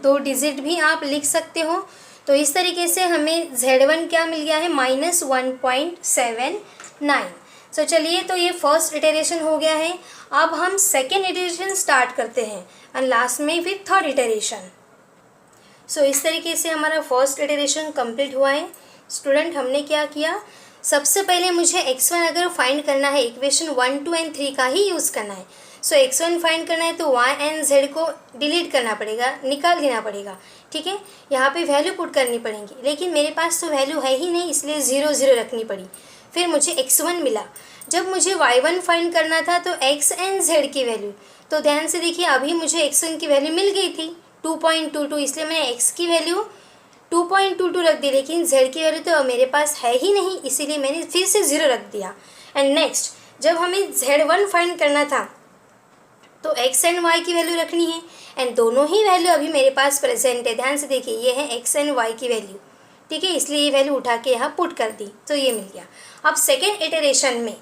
2 डिजिट भी आप लिख सकते हो। तो इस तरीके से हमें Z1 क्या मिल गया है -1.79। सो चलिए, तो ये फर्स्ट इटरेशन हो गया है। अब हम सेकेंड इटरेशन स्टार्ट करते हैं एंड लास्ट में फिर थर्ड इटरेशन। सो इस तरीके से हमारा फर्स्ट इटरेशन कंप्लीट हुआ है। स्टूडेंट, हमने क्या किया, सबसे पहले मुझे x1 अगर फाइंड करना है, इक्वेशन 1, 2 एंड 3 का ही यूज़ करना है। सो x1 फाइंड करना है तो y एंड z को डिलीट करना पड़ेगा, निकाल देना पड़ेगा, ठीक है। यहाँ पे वैल्यू पुट करनी पड़ेगी, लेकिन मेरे पास तो वैल्यू है ही नहीं, इसलिए 0 0 रखनी पड़ी। फिर मुझे x1 मिला। जब मुझे y1 फाइंड करना था तो x एंड z की वैल्यू, तो ध्यान से देखिए, अभी मुझे x1 की वैल्यू मिल गई थी 2.22, इसलिए मैंने x की वैल्यू 2.22 रख दी, लेकिन z की वैल्यू तो मेरे पास है ही नहीं, इसीलिए मैंने फिर से 0 रख दिया। एंड नेक्स्ट, जब हमें z1 फाइंड करना था तो x एंड y की वैल्यू रखनी है, एंड दोनों ही वैल्यू अभी मेरे पास प्रेजेंट है। ध्यान से देखिए, ये है x एंड y की वैल्यू, ठीक है, इसलिए ये वैल्यू उठा के यहाँ पुट कर दी, तो ये मिल गया। अब सेकेंड इटरेशन में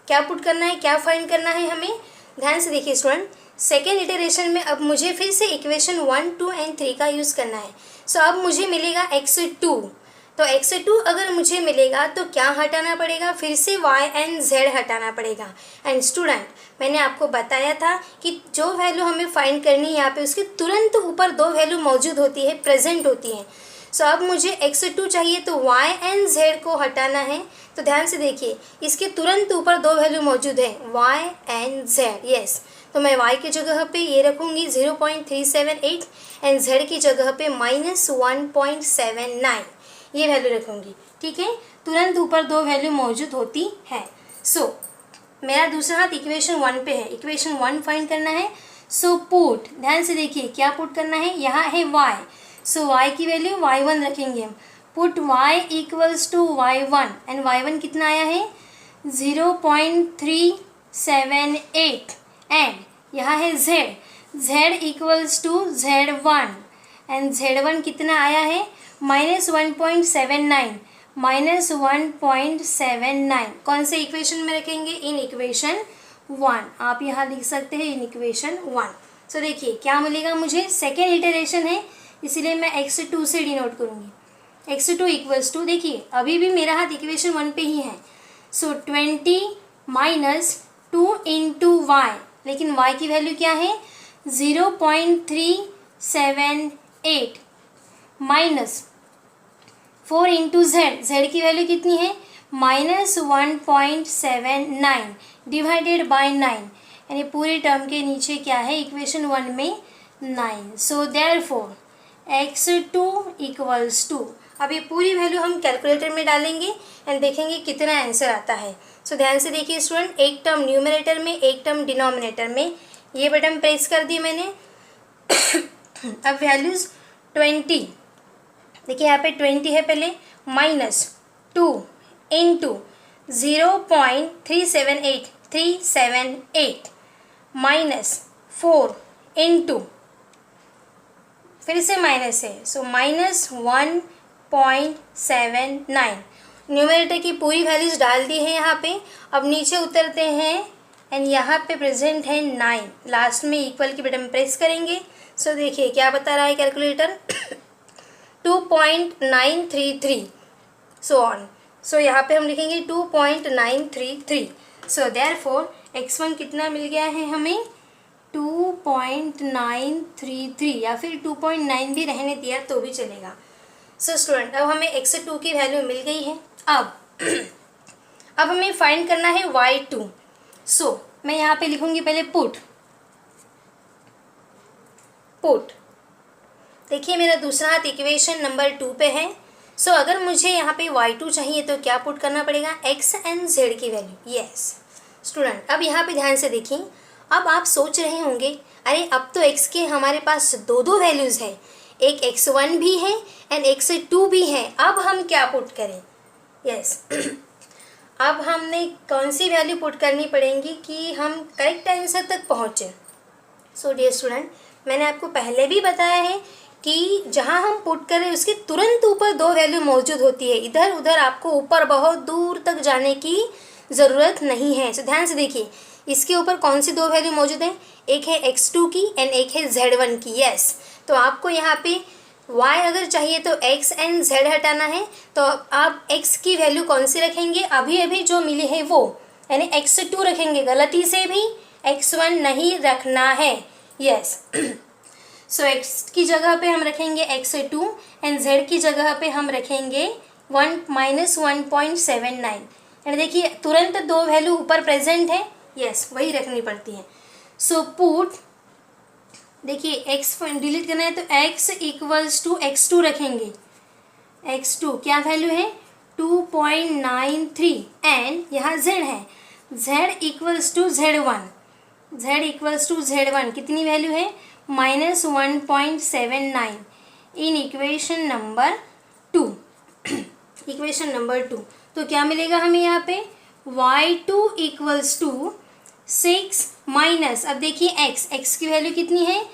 क्या पुट करना है, क्या फाइंड करना है हमें, ध्यान से देखिए स्टूडेंट। सेकेंड इटरेशन में अब मुझे फिर से इक्वेशन 1, 2 एंड 3 का यूज़ करना है। सो अब मुझे मिलेगा x2, तो x2 अगर मुझे मिलेगा तो क्या हटाना पड़ेगा, फिर से y एंड z हटाना पड़ेगा। एंड स्टूडेंट, मैंने आपको बताया था कि जो वैल्यू हमें फाइंड करनी है यहाँ पे, उसके तुरंत ऊपर दो वैल्यू मौजूद होती है, प्रेजेंट होती है। सो अब मुझे x2 चाहिए तो y एंड z को हटाना है। तो ध्यान से देखिए, इसके तुरंत ऊपर दो वैल्यू मौजूद है, y एंड z, यस। तो मैं y की जगह पे ये रखूँगी 0.378 एंड z की जगह पे -1.79, ये वैल्यू रखूँगी, ठीक है। तुरंत ऊपर दो वैल्यू मौजूद होती है। सो मेरा दूसरा हाथ इक्वेशन 1 पे है, इक्वेशन 1 फाइंड करना है। सो पुट, ध्यान से देखिए क्या पुट करना है, यहाँ है y, सो y की वैल्यू y1 रखेंगे हम। Put y equals to y1 and y1 कितना आया है 0.378 एंड यहाँ है z, z equals to z1 and z1 कितना आया है -1.79, -1.79। कौन से इक्वेशन में रखेंगे, इन इक्वेशन 1, आप यहाँ लिख सकते हैं इन इक्वेशन 1। सो देखिए क्या मिलेगा मुझे, सेकेंड इटरेशन है इसीलिए मैं x2 से डिनोट करूँगी। x2 इक्वल्स टू, देखिए अभी भी मेरा हाथ इक्वेशन 1 पे ही है। सो 20 -2 इंटू वाई, लेकिन y की वैल्यू क्या है 0.378 माइनस 4 इंटू z की वैल्यू कितनी है -1.79 डिवाइडेड बाय 9, यानी पूरे टर्म के नीचे क्या है इक्वेशन 1 में 9। So therefore x2 equals to, अब ये पूरी वैल्यू हम कैलकुलेटर में डालेंगे एंड देखेंगे कितना आंसर आता है। सो ध्यान से देखिए स्टूडेंट, एक टर्म न्यूमरेटर में, एक टर्म डिनोमिनेटर में, ये बटन प्रेस कर दी मैंने। अब वैल्यूज़ 20, देखिए यहाँ पे 20 है पहले, -2 इंटू 0.378 -4 इंटू, फिर से माइनस है, सो -1.79। न्यूमरेटर की पूरी वैल्यूज़ डाल दी है यहाँ पे। अब नीचे उतरते हैं एंड यहाँ पे प्रेजेंट है 9, लास्ट में इक्वल की बटन प्रेस करेंगे। सो देखिए क्या बता रहा है कैलकुलेटर 2.933 सो ऑन। सो यहाँ पे हम लिखेंगे 2.933। सो देयरफॉर x1 कितना मिल गया है हमें 2.933, या फिर 2.9 भी रहने दिया तो भी चलेगा। सो स्टूडेंट, अब हमें x2 की वैल्यू मिल गई है। अब हमें फाइंड करना है y2। सो मैं यहाँ पे लिखूँगी पहले पुट। देखिए मेरा दूसरा हाथ इक्वेशन नंबर 2 पे है। सो अगर मुझे यहाँ पे y2 चाहिए तो क्या पुट करना पड़ेगा, x एंड z की वैल्यू, यस। स्टूडेंट, अब यहाँ पे ध्यान से देखिए, अब आप सोच रहे होंगे अरे अब तो x के हमारे पास दो वैल्यूज़ है, एक x1 भी है एंड x2 भी है, अब हम क्या पुट करें, यस। अब हमने कौन सी वैल्यू पुट करनी पड़ेगी कि हम करेक्ट आंसर तक पहुँचें। सो डियर स्टूडेंट, मैंने आपको पहले भी बताया है कि जहाँ हम पुट करें उसके तुरंत ऊपर दो वैल्यू मौजूद होती है, इधर उधर आपको ऊपर बहुत दूर तक जाने की ज़रूरत नहीं है। सो ध्यान से देखिए, इसके ऊपर कौन सी दो वैल्यू मौजूद है, एक है x2 की एंड एक है z1 की, यस। तो आपको यहाँ पे y अगर चाहिए तो x एंड z हटाना है, तो आप x की वैल्यू कौन सी रखेंगे, अभी अभी जो मिली है वो, यानी x2 रखेंगे, गलती से भी x1 नहीं रखना है। यस सो x की जगह पे हम रखेंगे x2 एंड z की जगह पे हम रखेंगे -1.79। यानी देखिए तुरंत दो वैल्यू ऊपर प्रेजेंट है, यस वही रखनी पड़ती है। सो पुट, देखिए x डिलीट करना है तो x इक्वल्स टू x2 रखेंगे। x2 क्या वैल्यू है 2.93 एंड यहाँ z है, z equals to z1, z equals to z1 कितनी वैल्यू है -1.79 in equation number 2। Equation number 2 तो क्या मिलेगा हमें यहाँ पे y2 इक्वल्स टू 6 माइनस, अब देखिए x की वैल्यू कितनी है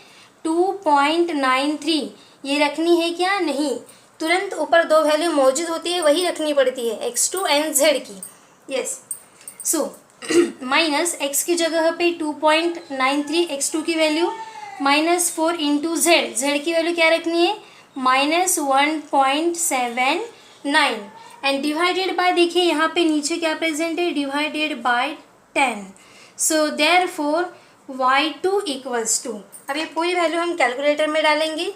2.93, ये रखनी है क्या, नहीं, तुरंत ऊपर दो वैल्यू मौजूद होती है वही रखनी पड़ती है x2 एंड z की। यस सो माइनस x की जगह पे 2.93 x2 की वैल्यू -4 इंटू z की वैल्यू क्या रखनी है -1.79 एंड डिवाइडेड बाय, देखिए यहाँ पे नीचे क्या प्रेजेंट है divided by 10। So therefore y2 equals to, अब ये पूरी वैल्यू हम कैलकुलेटर में डालेंगे।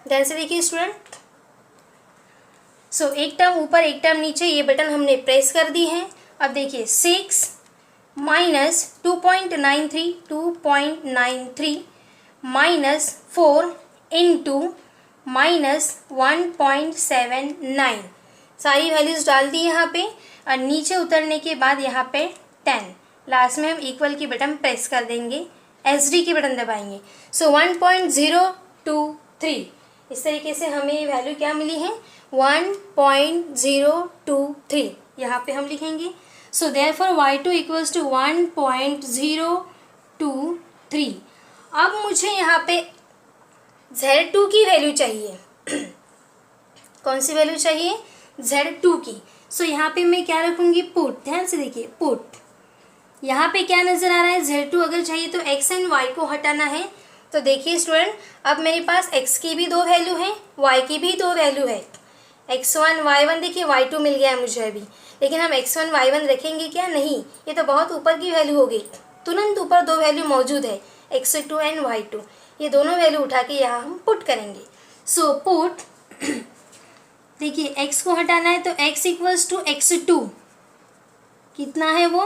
ध्यान से देखिए स्टूडेंट, सो एक टर्म ऊपर एक टर्म नीचे, ये बटन हमने प्रेस कर दी है। अब देखिए 6 माइनस 2.93 माइनस 4 इंटू -1.79, सारी वैल्यूज डाल दी यहाँ पे और नीचे उतरने के बाद यहाँ पे 10, लास्ट में हम इक्वल की बटन प्रेस कर देंगे, SD की बटन दबाएंगे। सो 1.023, इस तरीके से हमें वैल्यू क्या मिली है 1.023, यहाँ पे हम लिखेंगे। So therefore y2 equals to 1.023। अब मुझे यहाँ पे z2 की वैल्यू चाहिए। कौन सी वैल्यू चाहिए z2 की। सो यहाँ पे मैं क्या रखूँगी पुट, ध्यान से देखिए पुट, यहाँ पे क्या नज़र आ रहा है z2 अगर चाहिए तो x एंड y को हटाना है। तो देखिए स्टूडेंट, अब मेरे पास x की भी दो वैल्यू है, y की भी दो वैल्यू है, x1 y1, देखिए y2 मिल गया है मुझे अभी, लेकिन हम x1 y1 रखेंगे क्या, नहीं, ये तो बहुत ऊपर की वैल्यू हो गई, तुरंत ऊपर दो वैल्यू मौजूद है x2 एंड y2, ये दोनों वैल्यू उठा के यहाँ हम पुट करेंगे। सो पुट, देखिए x को हटाना है तो x इक्वल्स टू x2, कितना है वो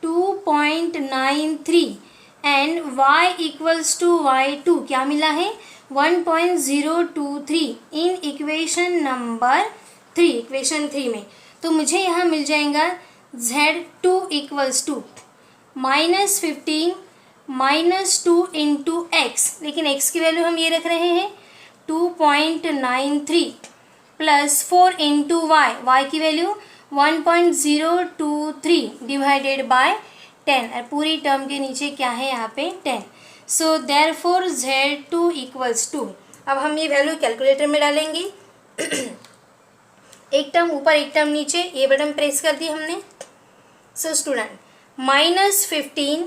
2.93 and y equals to y2 क्या मिला है 1.023 इन इक्वेशन नंबर 3, इक्वेशन 3 में। तो मुझे यहाँ मिल जाएगा z2 equals to -15 -2 into x, लेकिन x की वैल्यू हम ये रख रहे हैं 2.93 प्लस 4 इंटू y की वैल्यू 1.023 डिवाइडेड बाय 10, और पूरी टर्म के नीचे क्या है यहाँ पे 10। So therefore z2 equals to, अब हम ये वैल्यू कैलकुलेटर में डालेंगे। एक टर्म ऊपर एक टर्म नीचे, ये बटन प्रेस कर दी हमने। सो स्टूडेंट -15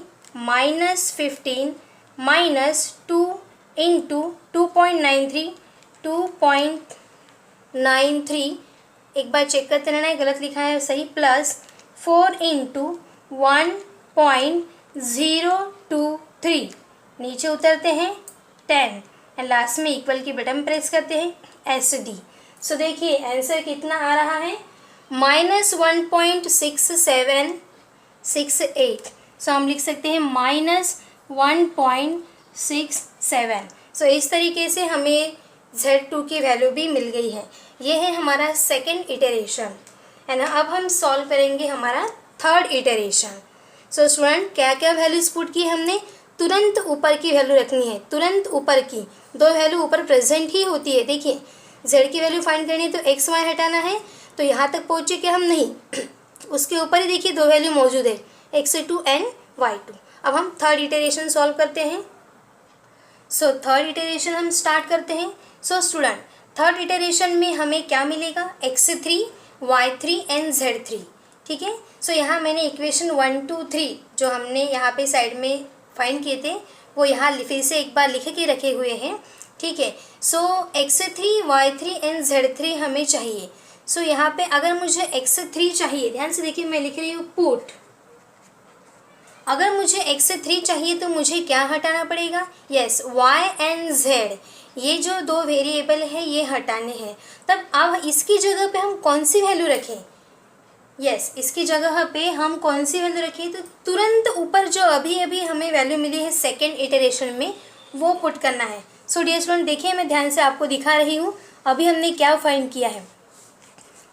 -2 इंटू 2.93 एक बार चेक करते रहना है, गलत लिखा है सही, प्लस 4 इंटू 1.023, नीचे उतरते हैं 10 एंड लास्ट में इक्वल की बटन प्रेस करते हैं SD। सो देखिए आंसर कितना आ रहा है -1.6768। सो हम लिख सकते हैं -1.67। सो इस तरीके से हमें z2 की वैल्यू भी मिल गई है। ये है हमारा सेकेंड इटरेशन, है ना। अब हम सॉल्व करेंगे हमारा थर्ड इटरेशन। सो स्टूडेंट क्या क्या वैल्यूज पुट की हमने, तुरंत ऊपर की वैल्यू रखनी है, तुरंत ऊपर की दो वैल्यू ऊपर प्रेजेंट ही होती है। देखिए z की वैल्यू फाइंड करनी है तो x y हटाना है, तो यहाँ तक पहुँचे कि हम नहीं, उसके ऊपर ही देखिए दो वैल्यू मौजूद है x2 एंड y2। अब हम थर्ड इटरेशन सॉल्व करते हैं। सो थर्ड इटरेशन हम स्टार्ट करते हैं। सो स्टूडेंट थर्ड इटरेशन में हमें क्या मिलेगा x3 y3 एंड z3, ठीक है। सो यहाँ मैंने इक्वेशन 1 2 3 जो हमने यहाँ पे साइड में फाइंड किए थे वो यहाँ फिर से एक बार लिख के रखे हुए हैं, ठीक है। सो x3 y3 एंड z3 हमें चाहिए। सो यहाँ पे अगर मुझे x3 चाहिए, ध्यान से देखिए मैं लिख रही हूँ पुट, अगर मुझे x3 चाहिए तो मुझे क्या हटाना पड़ेगा, यस y एंड z, ये जो दो वेरिएबल है ये हटाने हैं। तब अब इसकी जगह पे हम कौन सी वैल्यू रखें, यस इसकी जगह पे हम कौन सी वैल्यू रखें, तो तुरंत ऊपर जो अभी अभी हमें वैल्यू मिली है सेकेंड इटरेशन में वो पुट करना है। सो डियर स्टूडेंट देखिए मैं ध्यान से आपको दिखा रही हूँ अभी हमने क्या फाइंड किया है।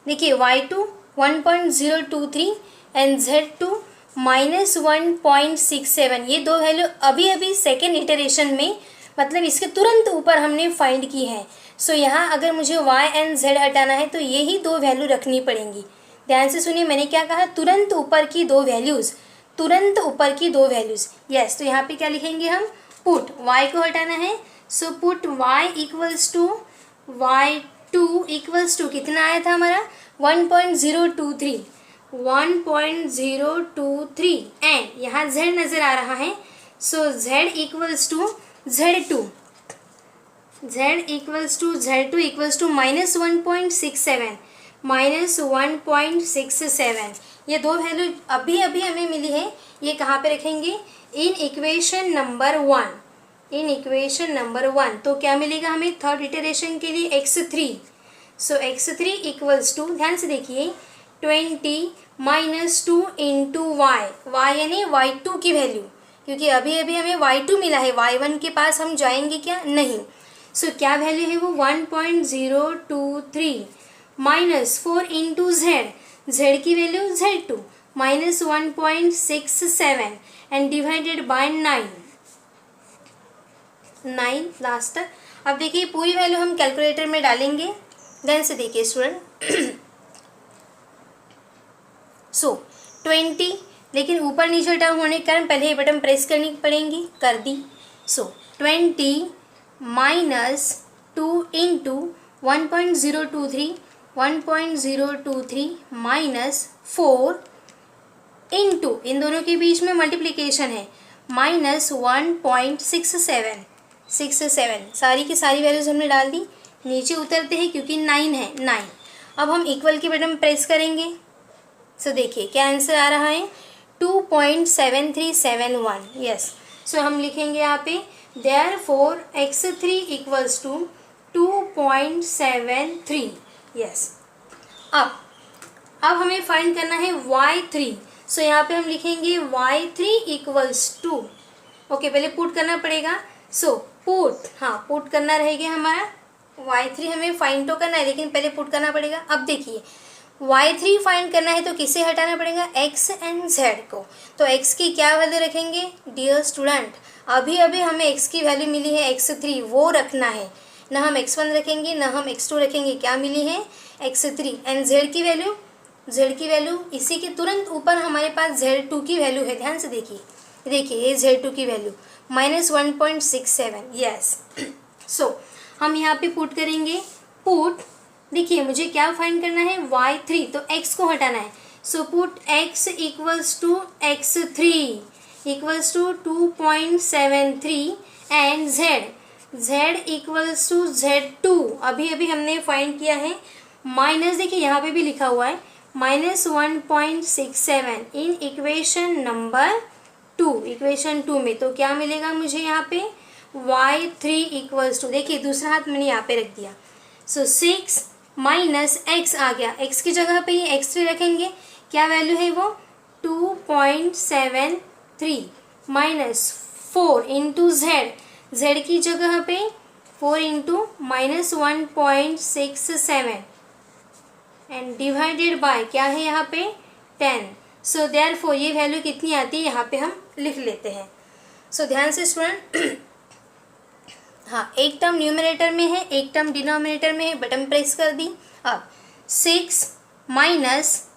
देखिए y2 1.023 एंड z2 -1.67, ये दो वैल्यू अभी अभी सेकेंड इटरेशन में मतलब इसके तुरंत ऊपर हमने फाइंड की है। सो यहाँ अगर मुझे y एंड z हटाना है तो ये ही दो वैल्यू रखनी पड़ेंगी। ध्यान से सुनिए मैंने क्या कहा, तुरंत ऊपर की दो वैल्यूज़, तुरंत ऊपर की दो वैल्यूज़, यस। तो यहाँ पे क्या लिखेंगे हम, पुट y को हटाना है, so put y equals to y2 equals to कितना आया था हमारा 1.023 एंड यहाँ z नज़र आ रहा है, so z equals to z2 equals to -1.67 ये दो वैल्यू अभी अभी हमें मिली है, ये कहाँ पे रखेंगे, इन इक्वेशन नंबर 1, इन इक्वेशन नंबर 1। तो क्या मिलेगा हमें थर्ड इटरेशन के लिए x3, so x3 equals to, ध्यान से देखिए 20 -2 इंटू y यानी y2 की वैल्यू, क्योंकि अभी अभी हमें y2 मिला है, y1 के पास हम जाएंगे क्या, नहीं। सो क्या वैल्यू है वो 1.023 -4 इंटू z की value z2 -1.67 and divided by 9 last तक। अब देखिए पूरी वैल्यू हम कैलकुलेटर में डालेंगे, ध्यान से देखिए स्टूडेंट। सो 20, लेकिन ऊपर नीचे टर्म होने के कारण पहले ये बटन प्रेस करनी पड़ेंगी, कर दी। सो 20 -2 इंटू 1.023 -4 इंटू, इन दोनों के बीच में मल्टीप्लिकेशन है, -1.67 सारी की सारी वैल्यूज हमने डाल दी। नीचे उतरते हैं क्योंकि 9 है, 9। अब हम इक्वल की बटन प्रेस करेंगे, सो देखिए क्या आंसर आ रहा है 2.7371, यस। सो हम लिखेंगे यहाँ पे therefore x3 equals to 2.73, yes. अब हमें फाइंड करना है y3, सो यहाँ पे हम लिखेंगे y3 इक्वल्स टू, ओके पहले पुट करना पड़ेगा, सो पुट, हाँ पुट करना रहेगा हमारा, y3 हमें फाइंड तो करना है लेकिन पहले पुट करना पड़ेगा। अब देखिए y3 फाइंड करना है तो किसे हटाना पड़ेगा, x एंड z को। तो x की क्या वैल्यू रखेंगे डियर स्टूडेंट, अभी अभी हमें x की वैल्यू मिली है x3, वो रखना है, ना हम x1 रखेंगे ना हम x2 रखेंगे, क्या मिली है x3 एंड z की वैल्यू इसी के तुरंत ऊपर हमारे पास z2 की वैल्यू है, ध्यान से देखिए ये z2 की वैल्यू -1.67, यस। सो हम यहाँ पे पुट करेंगे, पुट देखिए मुझे क्या फाइंड करना है y3, तो x को हटाना है, so put x equals to x3 equals to 2.73 and z equals to z2, अभी अभी हमने फाइंड किया है, माइनस देखिए यहाँ पे भी लिखा हुआ है -1.67 इन इक्वेशन नंबर 2, इक्वेशन 2 में। तो क्या मिलेगा मुझे यहाँ पे y3 इक्वल्स टू, देखिए दूसरा हाथ मैंने यहाँ पे रख दिया, सो 6 माइनस x आ गया, x की जगह पे ये x3 रखेंगे, क्या वैल्यू है वो 2.73 -4 इंटू z की जगह पे 4 इंटू -1.67 एंड डिवाइडेड बाय क्या है यहाँ पे 10। सो देयरफॉर ये वैल्यू कितनी आती है यहाँ पे हम लिख लेते हैं। सो ध्यान से स्टूडेंट, हाँ एक टर्म न्यूमरेटर में है एक टर्म डिनोमिनेटर में है, बटन प्रेस कर दी। अब 6 माइनस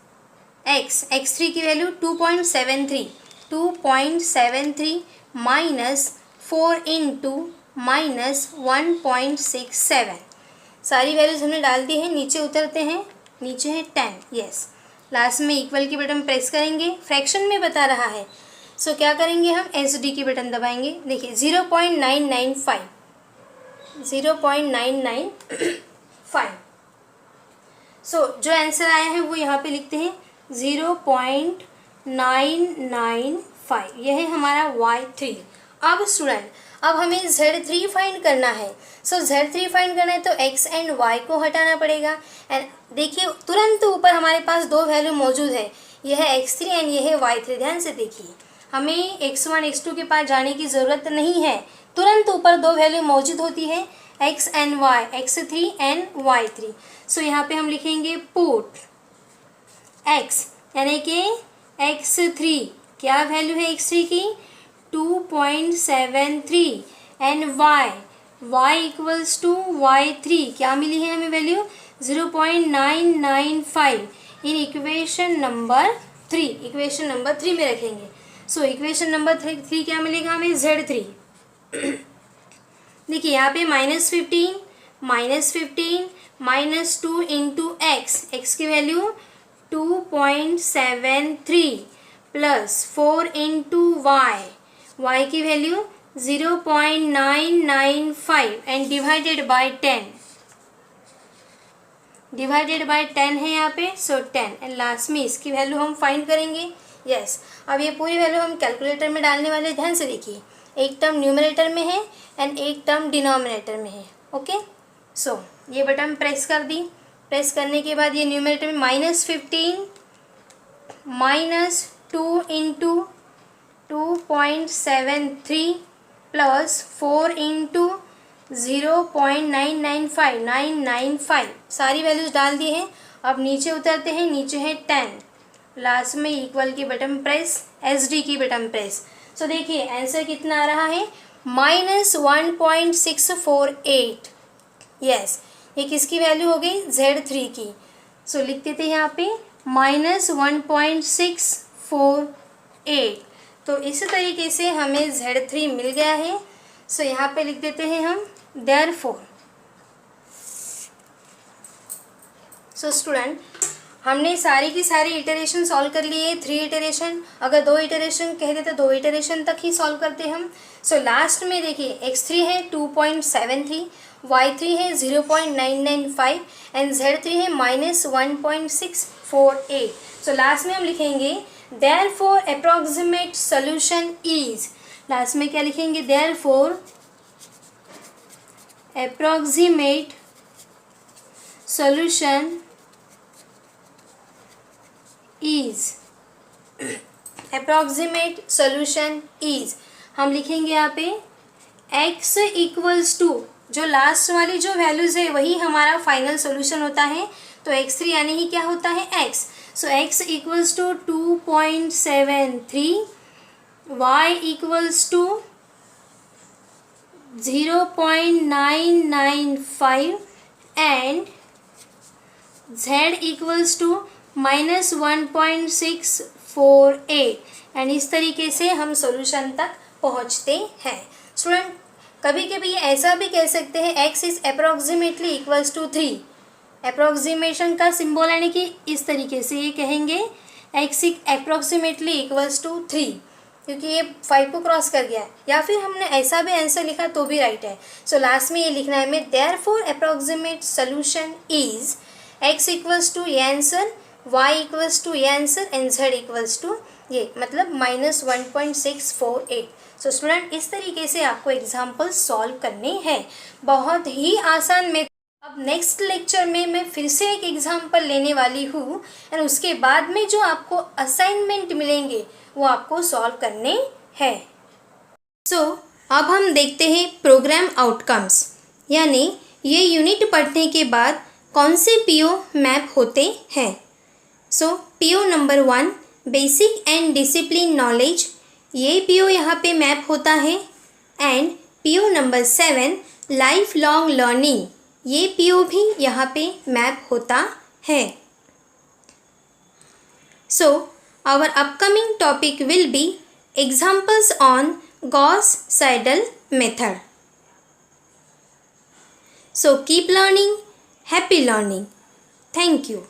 x3 की वैल्यू 2.73 माइनस 4 इंटू -1.67, सारी वैल्यूज हमने डाल दी है। नीचे उतरते हैं, नीचे है 10, यस। लास्ट में इक्वल की बटन प्रेस करेंगे, फ्रैक्शन में बता रहा है, सो क्या करेंगे हम SD की बटन दबाएंगे। देखिए 0.995 सो जो आंसर आया है वो यहाँ पे लिखते हैं 0.995, यह है हमारा y3। अब स्टूडेंट अब हमें Z3 फाइंड करना है। सो Z3 फाइंड करना है तो x एंड y को हटाना पड़ेगा। एंड देखिए तुरंत ऊपर हमारे पास दो वैल्यू मौजूद है, यह है x3 एंड यह है y3। ध्यान से देखिए, हमें x1 x2 के पास जाने की ज़रूरत नहीं है, तुरंत ऊपर दो वैल्यू मौजूद होती है x and y, x3 and y3। सो यहाँ पे हम लिखेंगे पुट x यानी कि x3, क्या वैल्यू है x3 की 2.73 and y equals to y3, क्या मिली है हमें वैल्यू 0.995 इन इक्वेशन नंबर 3, इक्वेशन नंबर 3 में रखेंगे। सो इक्वेशन नंबर 3 क्या मिलेगा हमें Z3। देखिए यहाँ पे -15 -2 इंटू x की वैल्यू 2.73 प्लस 4 इंटू y की value 0.995 and divided by 10, divided by 10 है यहाँ पे। सो 10 एंड लास्ट में इसकी वैल्यू हम फाइंड करेंगे। यस अब ये पूरी वैल्यू हम कैलकुलेटर में डालने वाले। ध्यान से देखिए, एक टर्म न्यूमरेटर में है एंड एक टर्म डिनोमिनेटर में है। ओके, सो ये बटन प्रेस कर दी। प्रेस करने के बाद ये न्यूमरेटर में -15 -2 इंटू 2.73 प्लस 4 इंटू 0.995 सारी वैल्यूज डाल दी है। अब नीचे उतरते हैं, नीचे है 10, लास्ट में इक्वल की बटन प्रेस, SD की बटन प्रेस। सो देखिए आंसर कितना आ रहा है -1.648। यस ये किसकी वैल्यू हो गई Z3 की। सो लिख देते हैं यहाँ पे -1.648। तो इस तरीके से हमें Z3 मिल गया है। सो यहाँ पे लिख देते हैं हम देयरफॉर। सो स्टूडेंट हमने सारी की सारी इटरेशन सॉल्व कर लिए, 3 इटरेशन। अगर 2 इटरेशन कहते तो 2 इटरेशन तक ही सॉल्व करते हम। सो लास्ट में देखिए x3 है 2.73, y3 है 0.995 एंड Z3 है -1.648। सो लास्ट में हम लिखेंगे therefore approximate solution is, last में क्या लिखेंगे therefore approximate solution is, approximate solution is हम लिखेंगे यहाँ पे x इक्वल्स टू, जो लास्ट वाली जो वैल्यूज़ है वही हमारा फाइनल सॉल्यूशन होता है। तो x3 यानी ही क्या होता है x। So x equals to 2.73, y equals to 0.995 and z equals to -1.648 and इस तरीके से हम सॉल्यूशन तक पहुंचते हैं। स्टूडेंट कभी कभी ऐसा भी कह सकते हैं x is approximately equals to 3। Approximation का सिंबल यानी कि इस तरीके से ये कहेंगे x is approximately equals to 3, क्योंकि ये 5 को क्रॉस कर गया है। या फिर हमने ऐसा भी आंसर लिखा तो भी राइट है। सो लास्ट में ये लिखना है हमें therefore approximate solution is x equals to ये आंसर, y इक्वल्स टू ये answer and z equals to ये, मतलब -1.648। सो स्टूडेंट इस तरीके से आपको एग्जाम्पल सॉल्व करने हैं, बहुत ही आसान में। अब नेक्स्ट लेक्चर में मैं फिर से एक एग्जाम्पल लेने वाली हूँ एंड उसके बाद में जो आपको असाइनमेंट मिलेंगे वो आपको सॉल्व करने हैं। सो अब हम देखते हैं प्रोग्राम आउटकम्स, यानी ये यूनिट पढ़ने के बाद कौन से PO मैप होते हैं। So PO number 1 basic and discipline knowledge, ये PO यहाँ पे मैप होता है। And PO number 7 life long learning, ये PO भी यहाँ पे मैप होता है। So our upcoming topic will be examples on Gauss Seidel method. So keep learning, happy learning. Thank you.